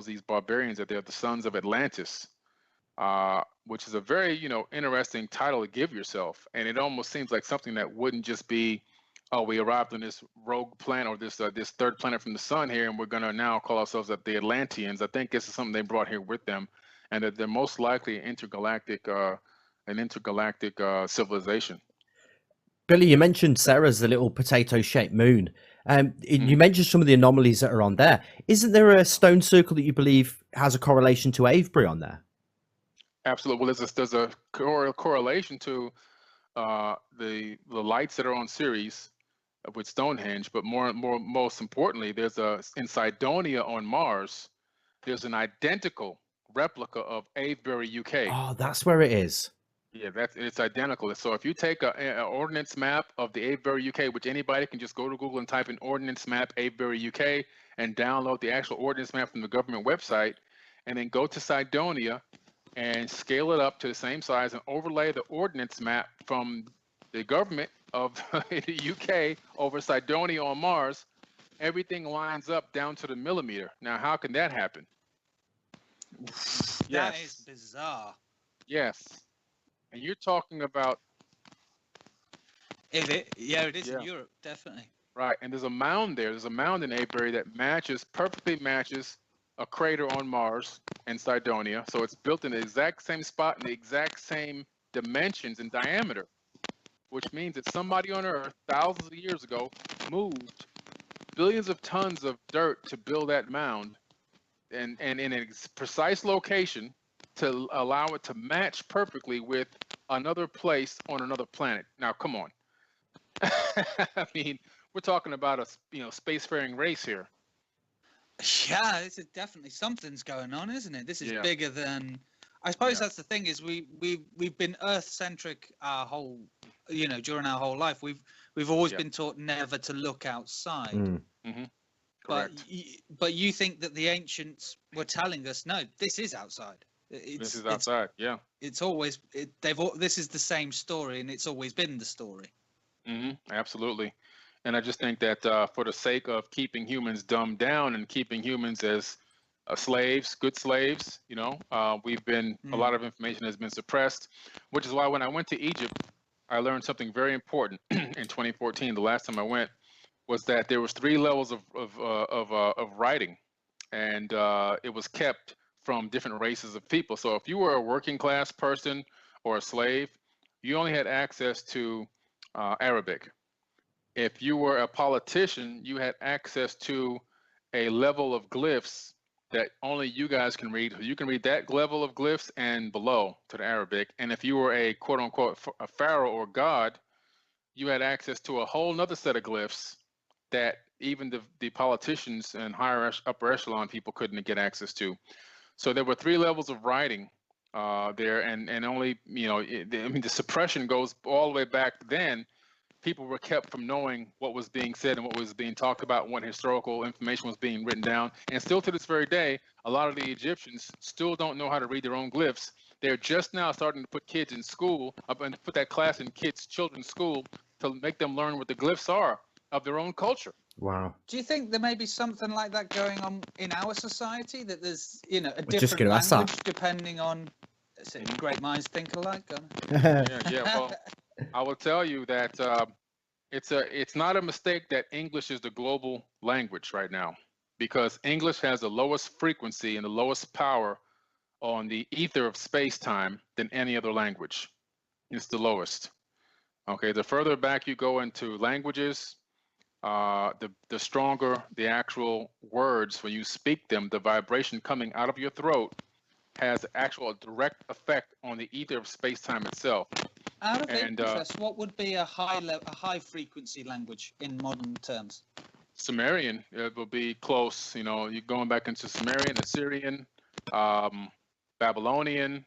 these barbarians that they're the sons of Atlantis, which is a very interesting title to give yourself. And it almost seems like something that wouldn't just be, oh, we arrived on this rogue planet or this third planet from the sun here, and we're gonna now call ourselves the Atlanteans. I think this is something they brought here with them. and that they're most likely an intergalactic civilization. Billy, you mentioned Sarah's the little potato-shaped moon. You Mhm. mentioned some of the anomalies that are on there. Isn't there a stone circle that you believe has a correlation to Avebury on there? Absolutely. Well, there's a correlation to the lights that are on Ceres with Stonehenge, but most importantly, in Cydonia on Mars, there's an identical replica of Avebury, UK. Oh, that's where it is. Yeah, it's identical. So if you take a ordnance map of the Avebury, UK, which anybody can just go to Google and type in ordnance map Avebury, UK, and download the actual ordnance map from the government website, and then go to Cydonia and scale it up to the same size and overlay the ordnance map from the government of the UK over Cydonia on Mars, everything lines up down to the millimeter. Now, how can that happen? That is bizarre. Yes. And you're talking about... Is it? Yeah, it is in Europe, definitely. Right, and there's a mound there. There's a mound in Avebury that perfectly matches a crater on Mars in Cydonia. So it's built in the exact same spot in the exact same dimensions and diameter, which means that somebody on Earth thousands of years ago moved billions of tons of dirt to build that mound and in a precise location to allow it to match perfectly with another place on another planet. Now, come on. I mean, we're talking about a spacefaring race here. Yeah, this is definitely something's going on, isn't it? This is Yeah. bigger than. I suppose that's the thing is we've been Earth centric our whole, during our whole life. We've always been taught never to look outside. Mm-hmm. Correct. But you think that the ancients were telling us, no, this is outside. This is outside. Yeah. It's always this is the same story, and it's always been the story. Mm-hmm. Absolutely. And I just think that for the sake of keeping humans dumbed down and keeping humans as slaves, good slaves, we've been a lot of information has been suppressed, which is why when I went to Egypt, I learned something very important in 2014. The last time I went was that there was 3 levels of writing, and it was kept from different races of people. So if you were a working class person or a slave, you only had access to Arabic. If you were a politician, you had access to a level of glyphs that only you guys can read. You can read that level of glyphs and below to the Arabic. And if you were a quote unquote a pharaoh or god, you had access to a whole nother set of glyphs that even the politicians and upper echelon people couldn't get access to. So there were 3 levels of writing there, and only the suppression goes all the way back then. People were kept from knowing what was being said and what was being talked about, what historical information was being written down. And still to this very day, a lot of the Egyptians still don't know how to read their own glyphs. They're just now starting to put kids in school, and put that class in children's school to make them learn what the glyphs are of their own culture. Wow. Do you think there may be something like that going on in our society, that there's, a just different gonna ask that. language depending on, great minds think alike? Well, I will tell you that it's not a mistake that English is the global language right now, because English has the lowest frequency and the lowest power on the ether of space-time than any other language. It's the lowest. Okay, the further back you go into languages, the stronger the actual words when you speak them. The vibration coming out of your throat has actual direct effect on the ether of space-time itself. Out of interest, what would be a high frequency language in modern terms? Sumerian, it will be close. You're going back into Sumerian, Assyrian, Babylonian.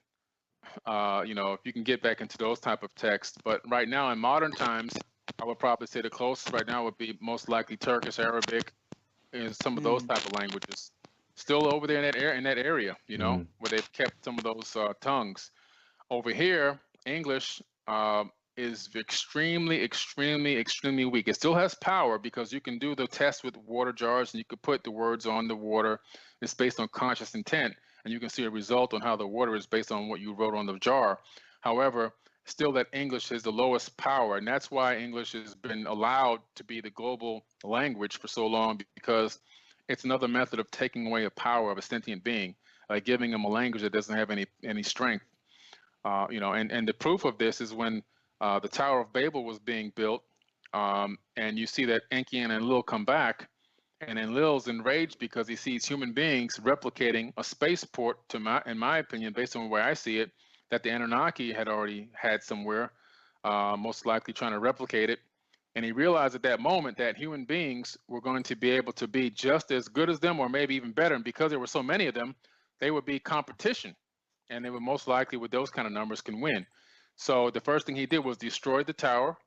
If you can get back into those type of texts. But right now, in modern times, I would probably say the closest right now would be most likely Turkish, Arabic, and some of those type of languages. Still over there in that area, where they've kept some of those tongues. Over here, English is extremely, extremely, extremely weak. It still has power because you can do the test with water jars and you could put the words on the water. It's based on conscious intent, and you can see a result on how the water is based on what you wrote on the jar. However, still that English is the lowest power, and that's why English has been allowed to be the global language for so long, because it's another method of taking away the power of a sentient being. giving them a language that doesn't have any strength. And the proof of this is when the Tower of Babel was being built, and you see that Enki and Enlil come back, and Enlil's enraged because he sees human beings replicating a spaceport, in my opinion, based on where I see it, that the Anunnaki had already had somewhere, most likely trying to replicate it. And he realized at that moment that human beings were going to be able to be just as good as them, or maybe even better. And because there were so many of them, they would be competition. And they would most likely, with those kind of numbers, can win. So the first thing he did was destroy the tower.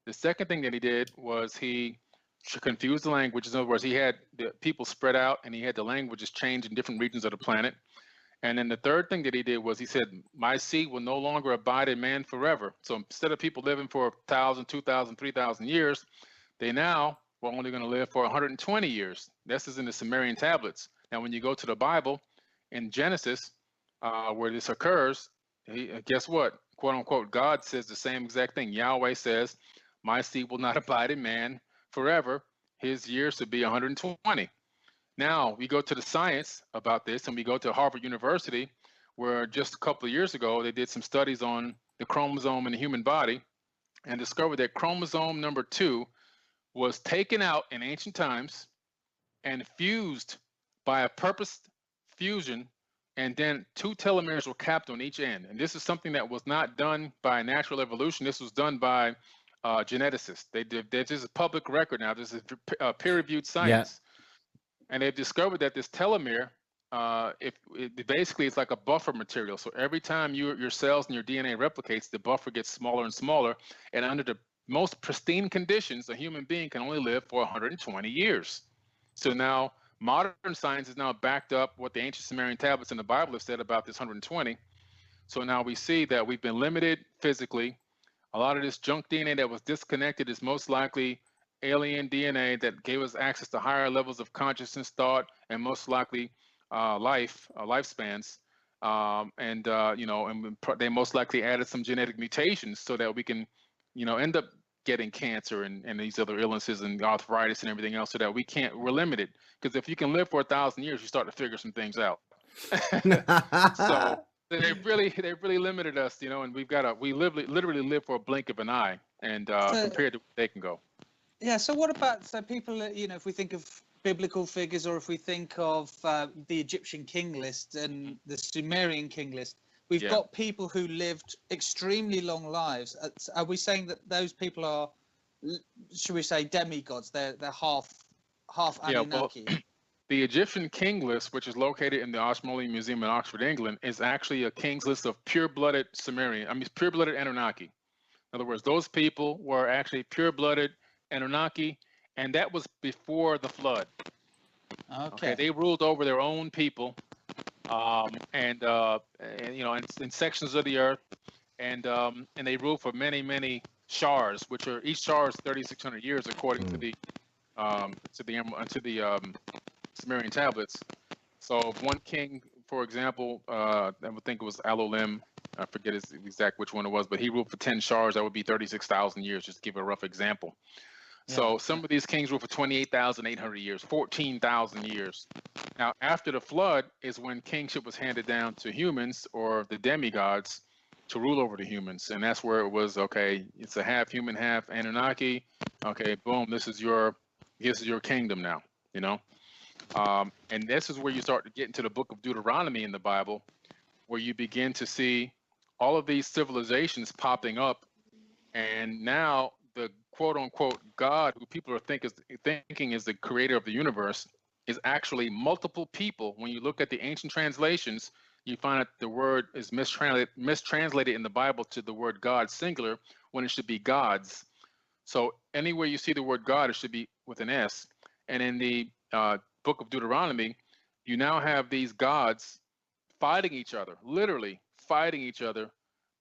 The second thing that he did was he confused the languages. In other words, he had the people spread out, and he had the languages change in different regions of the planet. And then the third thing that he did was he said, my seed will no longer abide in man forever. So instead of people living for 1,000, 2,000, 3,000 years, they now were only going to live for 120 years. This is in the Sumerian tablets. Now, when you go to the Bible in Genesis, where this occurs, guess what? Quote unquote, God says the same exact thing. Yahweh says, my seed will not abide in man forever. His years to be 120. Now we go to the science about this, and we go to Harvard University, where just a couple of years ago, they did some studies on the chromosome in the human body and discovered that chromosome number 2 was taken out in ancient times and fused by a purposed fusion, and then 2 telomeres were capped on each end. And this is something that was not done by natural evolution. This was done by geneticists. This is a public record now. This is peer-reviewed science. Yeah. And they've discovered that this telomere, basically it's like a buffer material. So every time your cells and your DNA replicates, the buffer gets smaller and smaller. And under the most pristine conditions, a human being can only live for 120 years. So now modern science is now backed up what the ancient Sumerian tablets in the Bible have said about this 120. So now we see that we've been limited physically. A lot of this junk DNA that was disconnected is most likely alien DNA that gave us access to higher levels of consciousness, thought, and most likely lifespans. They most likely added some genetic mutations so that we can, end up getting cancer and these other illnesses and arthritis and everything else, so that we're limited. Because if you can live for 1,000 years, you start to figure some things out. So they've really limited us, and we literally live for a blink of an eye, and compared to where they can go. Yeah. So what about people? If we think of biblical figures, or if we think of the Egyptian king list and the Sumerian king list, we've got people who lived extremely long lives. Are we saying that those people are, should we say, demigods? They're half Anunnaki. Well, the Egyptian king list, which is located in the Ashmolean Museum in Oxford, England, is actually a king's list of pure-blooded pure-blooded Anunnaki. In other words, those people were actually pure-blooded Anunnaki, and that was before the flood. Okay, they ruled over their own people, in sections of the earth, and they ruled for many shars, which are each shar is 3,600 years according to the Sumerian tablets. So if one king, for example, I would think it was Alulim, I forget exact which one it was, but he ruled for 10 shars. That would be 36,000 years, just to give a rough example. So some of these kings ruled for 28,800 years, 14,000 years. Now, after the flood is when kingship was handed down to humans, or the demigods, to rule over the humans. And that's where it was, okay, it's a half human, half Anunnaki. Okay, boom, this is your kingdom now, and this is where you start to get into the book of Deuteronomy in the Bible, where you begin to see all of these civilizations popping up. And now the quote unquote God, who people are thinking is the creator of the universe, is actually multiple people. When you look at the ancient translations, you find that the word is mistranslated in the Bible to the word God singular, when it should be gods. So anywhere you see the word God, it should be with an S. And in the book of Deuteronomy, you now have these gods fighting each other, literally fighting each other,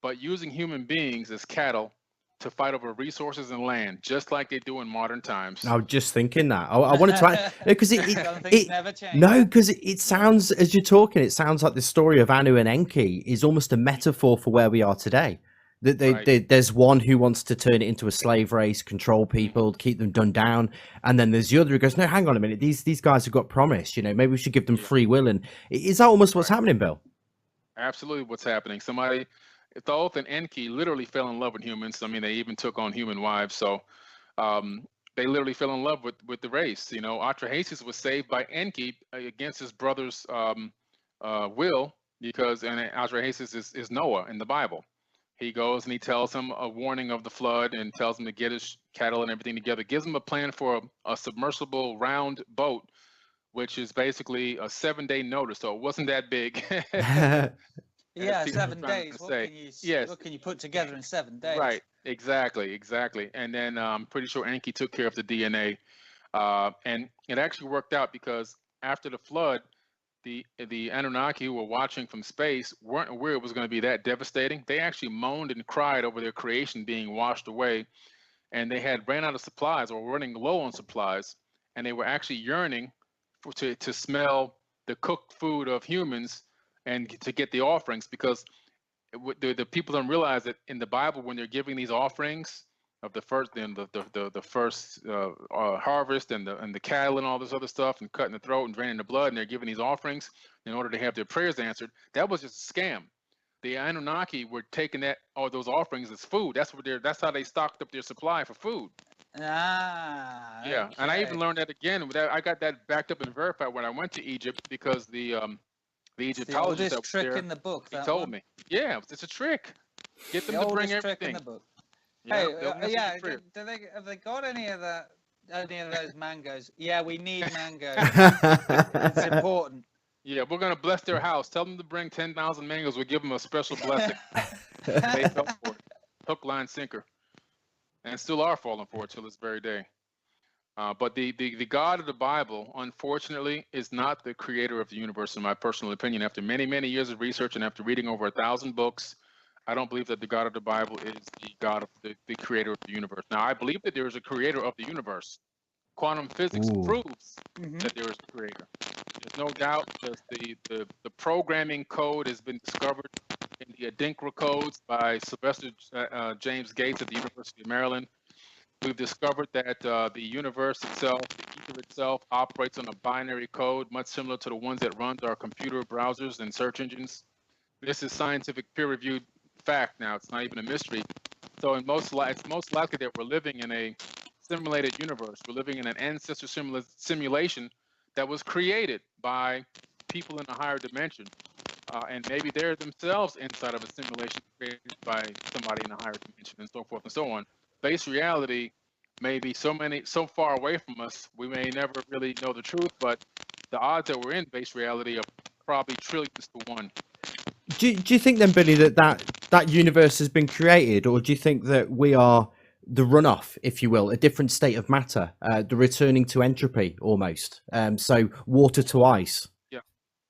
but using human beings as cattle to fight over resources and land, just like they do in modern times. I was just thinking that. I wanted to add, because it never change. No, because it sounds, as you're talking, it sounds like the story of Anu and Enki is almost a metaphor for where we are today. That Right. there's one who wants to turn it into a slave race, control people, keep them done down, and then there's the other who goes, no, hang on a minute, these guys have got promise, maybe we should give them Yeah. free will. And is that almost what's Right. happening, Bill? Absolutely, what's happening? Somebody, Thoth and Enki, literally fell in love with humans. I mean, they even took on human wives. So they literally fell in love with the race. Atrahasis was saved by Enki against his brother's will, because and Atrahasis is Noah in the Bible. He goes and he tells him a warning of the flood and tells him to get his cattle and everything together. Gives him a plan for a submersible round boat, which is basically a 7-day notice. So it wasn't that big. Yeah, People are 7 days. Yes, What can you put together in 7 days? right, exactly. And then I'm pretty sure Enki took care of the DNA, and it actually worked out because after the flood, the Anunnaki, who were watching from space, weren't aware it was going to be that devastating. They actually moaned and cried over their creation being washed away, and they had ran out of supplies or were running low on supplies, and they were actually yearning to smell the cooked food of humans and to get the offerings, because the people don't realize that in the Bible, when they're giving these offerings of the first, then the first harvest and the cattle and all this other stuff, and cutting the throat and draining the blood, and they're giving these offerings in order to have their prayers answered. That was just a scam. The Anunnaki were taking those offerings as food. That's how they stocked up their supply for food. Yeah, and I even Okay. learned that again. I got that backed up and verified when I went to Egypt, because the It's the Egyptologist that oldest was trick there, in the book. he That told one. me, yeah, it's a trick. Get The them to bring oldest trick in everything. the book. Yeah, Hey, they'll mess with yeah. your prayer. Have they got any of those mangoes? Yeah, we need mangoes. It's important. Yeah, we're gonna bless their house. Tell them to bring 10,000 mangoes. We'll give them a special blessing. They fell for it, hook, line, sinker, and still are falling for it till this very day. But the God of the Bible, unfortunately, is not the creator of the universe, in my personal opinion. After many years of research and after reading over 1,000 books, I don't believe that the God of the Bible is the God of the creator of the universe. Now, I believe that there is a creator of the universe. Quantum physics Ooh. proves that there is a creator. There's no doubt, because the programming code has been discovered in the Adinkra codes by Sylvester James Gates at the University of Maryland. We've discovered that the universe itself, the ether itself, operates on a binary code, much similar to the ones that run our computer browsers and search engines. This is scientific peer-reviewed fact now. It's not even a mystery. So it's most likely that we're living in a simulated universe. We're living in an ancestor simulation that was created by people in a higher dimension. And maybe they're themselves inside of a simulation created by somebody in a higher dimension, and so forth and so on. Base reality may be so far away from us, we may never really know the truth, but the odds that we're in base reality are probably trillions to one. Do you think then, Billy, that universe has been created, or do you think that we are the runoff, if you will, a different state of matter, the returning to entropy almost? So water to ice. Yeah,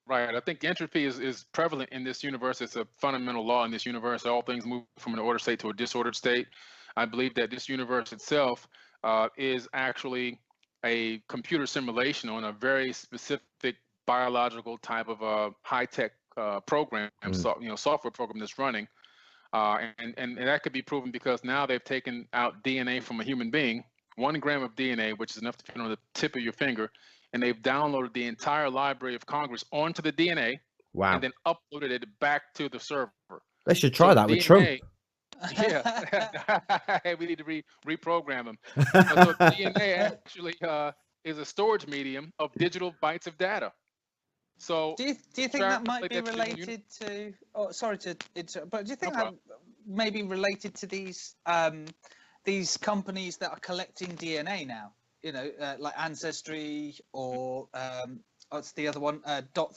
right. I think entropy is prevalent in this universe. It's a fundamental law in this universe. All things move from an ordered state to a disordered state. I believe that this universe itself is actually a computer simulation on a very specific biological type of high-tech program, software program that's running. And that could be proven because now they've taken out DNA from a human being, 1 gram of DNA, which is enough to fit on the tip of your finger, and they've downloaded the entire Library of Congress onto the DNA, Wow. and then uploaded it back to the server. They should try So that with DNA, Trump. yeah, we need to reprogram them. So DNA actually is a storage medium of digital bytes of data. So do you think that might be related to? Oh, sorry to interrupt, but do you think that may be related to these companies that are collecting DNA now? Like Ancestry or what's the other one? Dot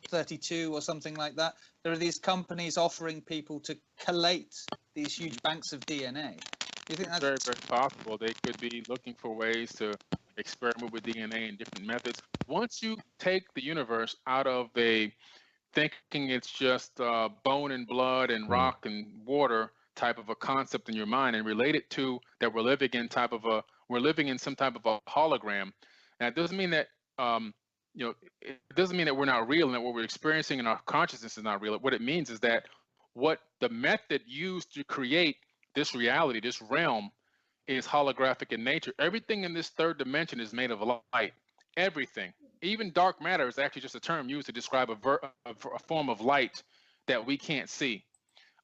32 or something like that. There are these companies offering people to collate these huge banks of DNA. Do you think that's very, very possible? They could be looking for ways to experiment with DNA and different methods. Once you take the universe out of thinking it's just bone and blood and rock and water type of a concept in your mind, and relate it to that we're living in some type of a hologram. Now, it doesn't mean that it doesn't mean that we're not real and that what we're experiencing in our consciousness is not real. What it means is that what the method used to create this reality, this realm, is holographic in nature. Everything in this third dimension is made of light. Everything. Even dark matter is actually just a term used to describe a form of light that we can't see.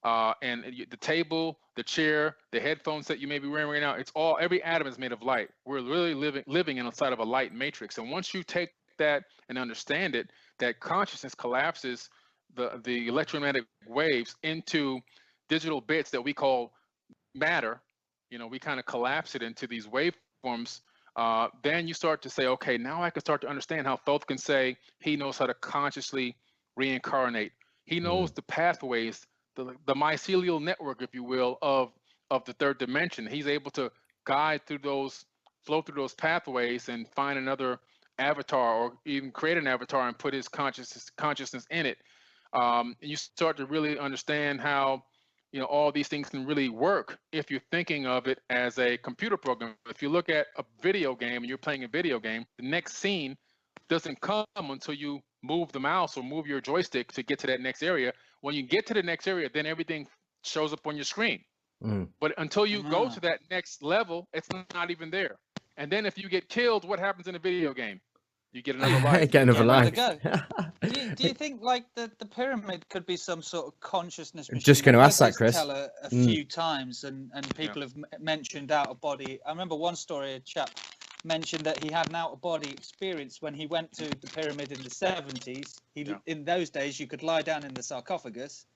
And the table, the chair, the headphones that you may be wearing right now, it's all, every atom is made of light. We're really living inside of a light matrix. And once you take that and understand it, that consciousness collapses the electromagnetic waves into digital bits that we call matter. You know, we kind of collapse it into these waveforms. Then you start to say, okay, now I can start to understand how Thoth can say he knows how to consciously reincarnate. He knows the pathways, the mycelial network, if you will, of the third dimension. He's able to guide through those, flow through those pathways and find another avatar, or even create an avatar and put his consciousness in it. And you start to really understand how, you know, all these things can really work if you're thinking of it as a computer program. If you look at a video game and you're playing a video game, the next scene doesn't come until you move the mouse or move your joystick to get to that next area. When you get to the next area, then everything shows up on your screen. But until you go to that next level, it's not even there. And then if you get killed, what happens in a video game? You get another life. Get another life. Do you think like the pyramid could be some sort of consciousness machine? Just going to I've ask heard that, this Chris. tell a few times, and people have mentioned out of body. I remember one story, a chap mentioned that he had an out of body experience when he went to the pyramid in the 70s. In those days, you could lie down in the sarcophagus,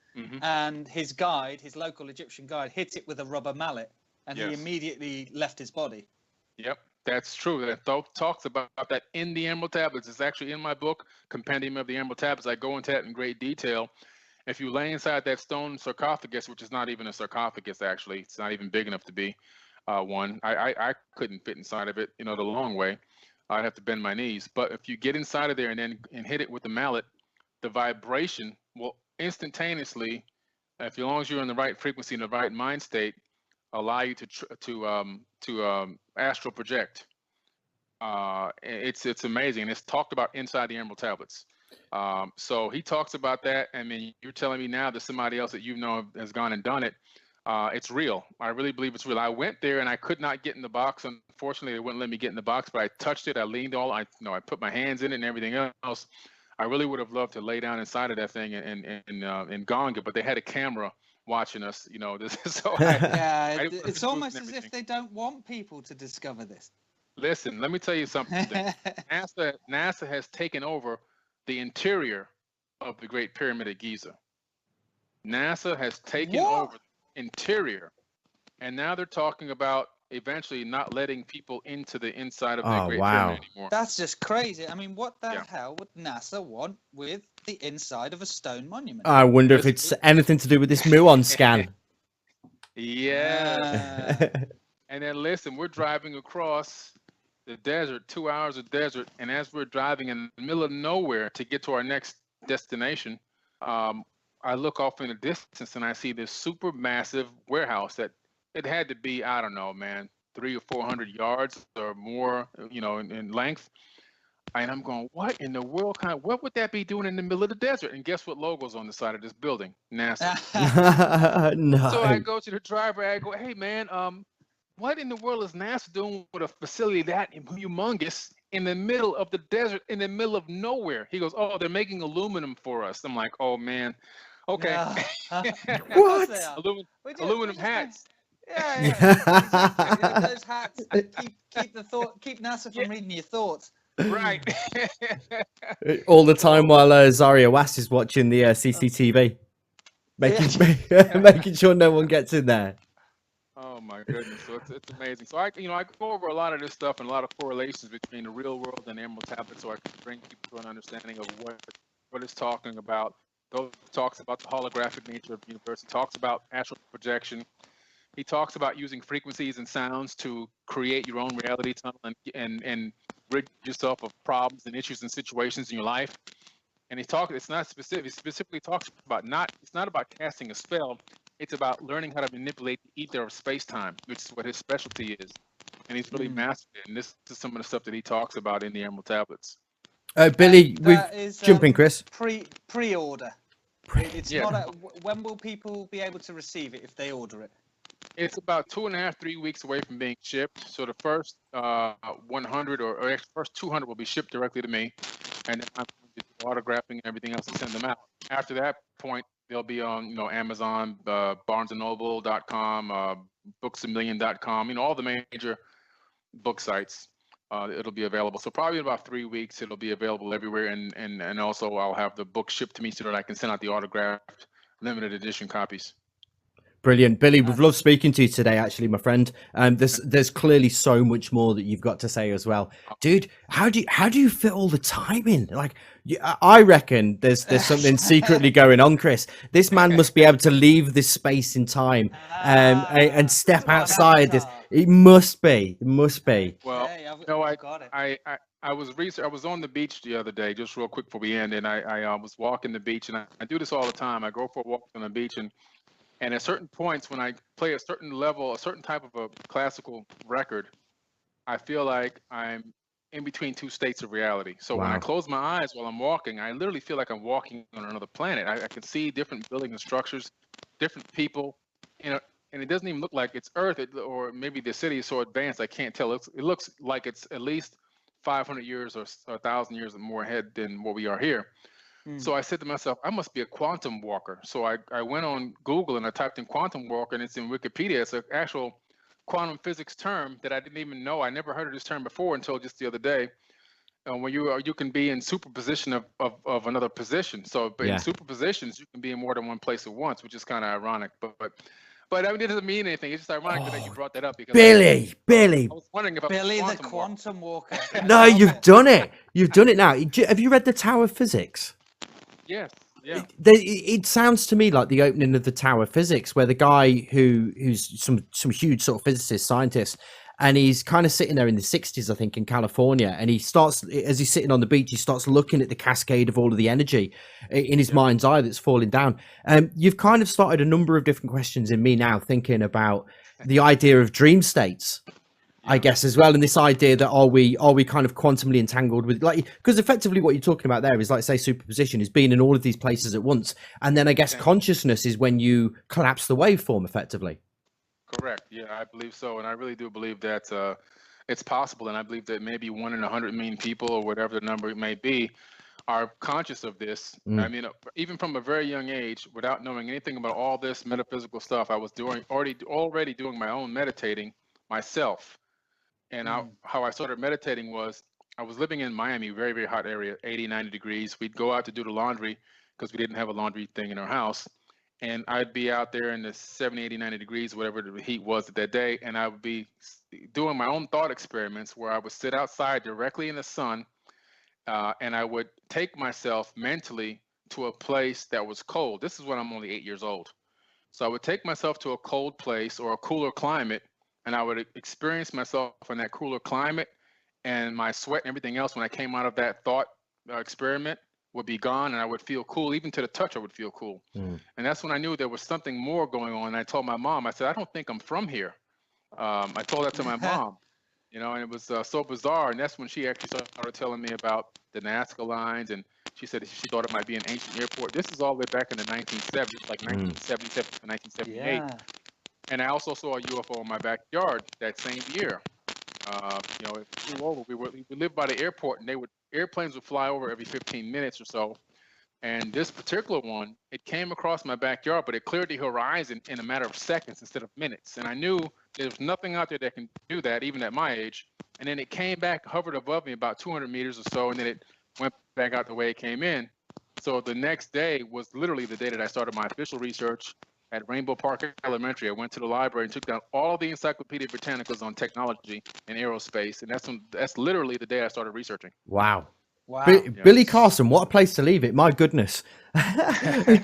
and his guide, his local Egyptian guide, hit it with a rubber mallet, and he immediately left his body. Yep. That's true. That Thoth talks about that in the Emerald Tablets. It's actually in my book, Compendium of the Emerald Tablets. I go into that in great detail. If you lay inside that stone sarcophagus, which is not even a sarcophagus, actually, it's not even big enough to be one. I couldn't fit inside of it, you know, the long way. I'd have to bend my knees. But if you get inside of there and hit it with the mallet, the vibration will instantaneously, as long as you're in the right frequency and the right mind state, allow you to astral project. It's amazing, and it's talked about inside the Emerald Tablets. So he talks about that. I mean, you're telling me now that somebody else that you know has gone and done it. It's real. I really believe it's real. I went there and I could not get in the box. Unfortunately, they wouldn't let me get in the box, but I touched it. I leaned I put my hands in it and everything else. I really would have loved to lay down inside of that thing and gong it, but they had a camera watching us, you know. So it's almost as if they don't want people to discover this. Listen, let me tell you something. NASA has taken over the interior of the Great Pyramid of Giza. NASA has taken over the interior, and now they're talking about eventually not letting people into the inside of the Great Pyramid anymore. That's just crazy. I mean, what the hell would NASA want with the inside of a stone monument? I wonder if it's anything to do with this muon scan. And then listen, we're driving across the desert, 2 hours of desert, and as we're driving in the middle of nowhere to get to our next destination, I look off in the distance and I see this super massive warehouse that it had to be, I don't know, man, 300 or 400 yards or more, you know, in length. And I'm going, what in the world what would that be doing in the middle of the desert? And guess what logo's on the side of this building? NASA. No. So I go to the driver, I go, hey man, what in the world is NASA doing with a facility that humongous in the middle of the desert, in the middle of nowhere? He goes, oh, they're making aluminum for us. I'm like, oh man, okay. What? Aluminum hats. Yeah. Those hats keep NASA from reading your thoughts. Right. All the time while Zaria Was is watching the CCTV, making sure no one gets in there. Oh my goodness, so it's amazing. So I go over a lot of this stuff and a lot of correlations between the real world and the Emerald Tablet, so I can bring people to an understanding of what it's talking about. Thoth talks about the holographic nature of the universe. He talks about astral projection. He talks about using frequencies and sounds to create your own reality tunnel and rid yourself of problems and issues and situations in your life. And it's not specific. He specifically talks about it's not about casting a spell. It's about learning how to manipulate the ether of space-time, which is what his specialty is. And he's really mastered it. And this is some of the stuff that he talks about in the Emerald Tablets. Billy, jump in, Chris. Pre-order. It's Yeah. not a, when will people be able to receive it if they order it? It's about 2.5, 3 weeks away from being shipped. So the first 100 or actually first 200 will be shipped directly to me, and then I'm going to do autographing and everything else to send them out. After that point, they'll be on Amazon, BarnesandNoble.com, BooksAMillion.com, all the major book sites. It'll be available. So probably in about 3 weeks, it'll be available everywhere, and also I'll have the book shipped to me so that I can send out the autographed limited edition copies. Brilliant, Billy. We've Nice. loved speaking to you today, actually, my friend. There's clearly so much more that you've got to say as well, dude. How do you fit all the time in? Like, I reckon there's something secretly going on, Chris. This man must be able to leave this space in time and step What an outside this. avatar. It must be. It must be. Well, Okay, I've got it. I was on the beach the other day, just real quick before we end, and I was walking the beach, and I do this all the time. I go for a walk on the beach, and at certain points when I play a certain level, a certain type of a classical record, I feel like I'm in between two states of reality. So when I Wow. close my eyes while I'm walking, I literally feel like I'm walking on another planet. I can see different buildings and structures, different people, and it doesn't even look like it's Earth, or maybe the city is so advanced I can't tell. It looks like it's at least 500 years or 1,000 years or more ahead than what we are here. So I said to myself, I must be a quantum walker. So I went on Google and I typed in quantum walker, and it's in Wikipedia. It's an actual quantum physics term that I didn't even know. I never heard of this term before until just the other day. When you can be in superposition of another position. So in Yeah. superpositions, you can be in more than one place at once, which is kind of ironic. But I mean, it doesn't mean anything. It's just ironic that you brought that up because Billy. I was wondering if Billy I the quantum walker. No, you've done it. You've done it now. Have you read The Tower of Physics? Yes. Yeah. It sounds to me like the opening of the Tower of Physics, where the guy who's some huge sort of physicist, scientist, and he's kind of sitting there in the 60s, I think, in California, and he starts, as he's sitting on the beach, he starts looking at the cascade of all of the energy in his mind's eye that's falling down. You've kind of started a number of different questions in me now, thinking about the idea of dream states. I guess as well, and this idea that are we kind of quantumly entangled with, like, because effectively what you're talking about there is, like, say, superposition is being in all of these places at once, and then I guess consciousness is when you collapse the waveform effectively. Correct. Yeah, I believe so, and I really do believe that it's possible, and I believe that maybe 1 in 100 million people, or whatever the number it may be, are conscious of this. I mean, even from a very young age, without knowing anything about all this metaphysical stuff, I was already doing my own meditating myself. And how I started meditating was, I was living in Miami, very, very hot area, 80, 90 degrees. We'd go out to do the laundry because we didn't have a laundry thing in our house. And I'd be out there in the 70, 80, 90 degrees, whatever the heat was at that day. And I would be doing my own thought experiments where I would sit outside directly in the sun. And I would take myself mentally to a place that was cold. This is when I'm only 8 years old. So I would take myself to a cold place or a cooler climate, and I would experience myself in that cooler climate, and my sweat and everything else, when I came out of that thought experiment, would be gone, and I would feel cool. Even to the touch, I would feel cool. And that's when I knew there was something more going on. And I told my mom, I said, I don't think I'm from here. I told that to my mom, and it was so bizarre. And that's when she actually started telling me about the Nazca lines, and she said she thought it might be an ancient airport. This is all the way back in the 1970s, like 1977 to 1978. Yeah. And I also saw a UFO in my backyard that same year. It flew over. We lived by the airport, and airplanes would fly over every 15 minutes or so. And this particular one, it came across my backyard, but it cleared the horizon in a matter of seconds instead of minutes. And I knew there's nothing out there that can do that, even at my age. And then it came back, hovered above me about 200 meters or so, and then it went back out the way it came in. So the next day was literally the day that I started my official research at Rainbow Park Elementary. I went to the library and took down all the Encyclopedia Britannicas on technology and aerospace, and that's literally the day I started researching. Wow. Wow. Billy Carson, what a place to leave it. My goodness. I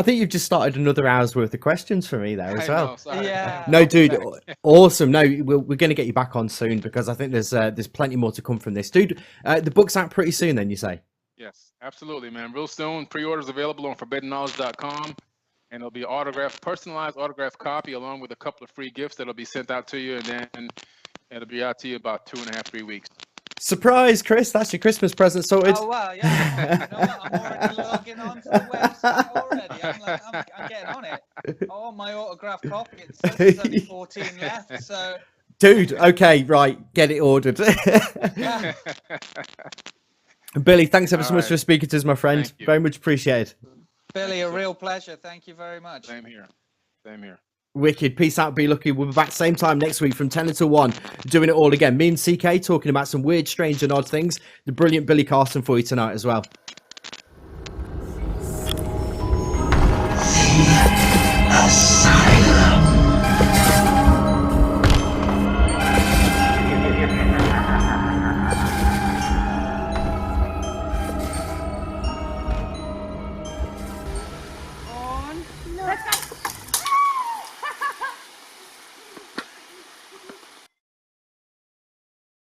think you've just started another hour's worth of questions for me there as well. Yeah. No, dude, awesome. No, we're going to get you back on soon, because I think there's plenty more to come from this. Dude, the book's out pretty soon then, you say? Yes, absolutely, man. Real soon. Pre-orders available on forbiddenknowledge.com. And it'll be personalized autographed copy, along with a couple of free gifts that'll be sent out to you, and then it'll be out to you about 2.5, 3 weeks. Surprise, Chris! That's your Christmas present sorted. Oh wow, yeah. You know what? I'm already logging on to the website already. I'm getting on it. I want my autographed copy. It says there's only 14 left, so. Dude, okay, right, get it ordered. Yeah. Billy, thanks ever so All much right. for speaking to us, my friend. Thank you. Very much appreciated. Billy, a real pleasure. Thank you very much. Same here. Same here. Wicked. Peace out, be lucky. We'll be back same time next week from 10 until 1, doing it all again. Me and CK talking about some weird, strange and odd things. The brilliant Billy Carson for you tonight as well.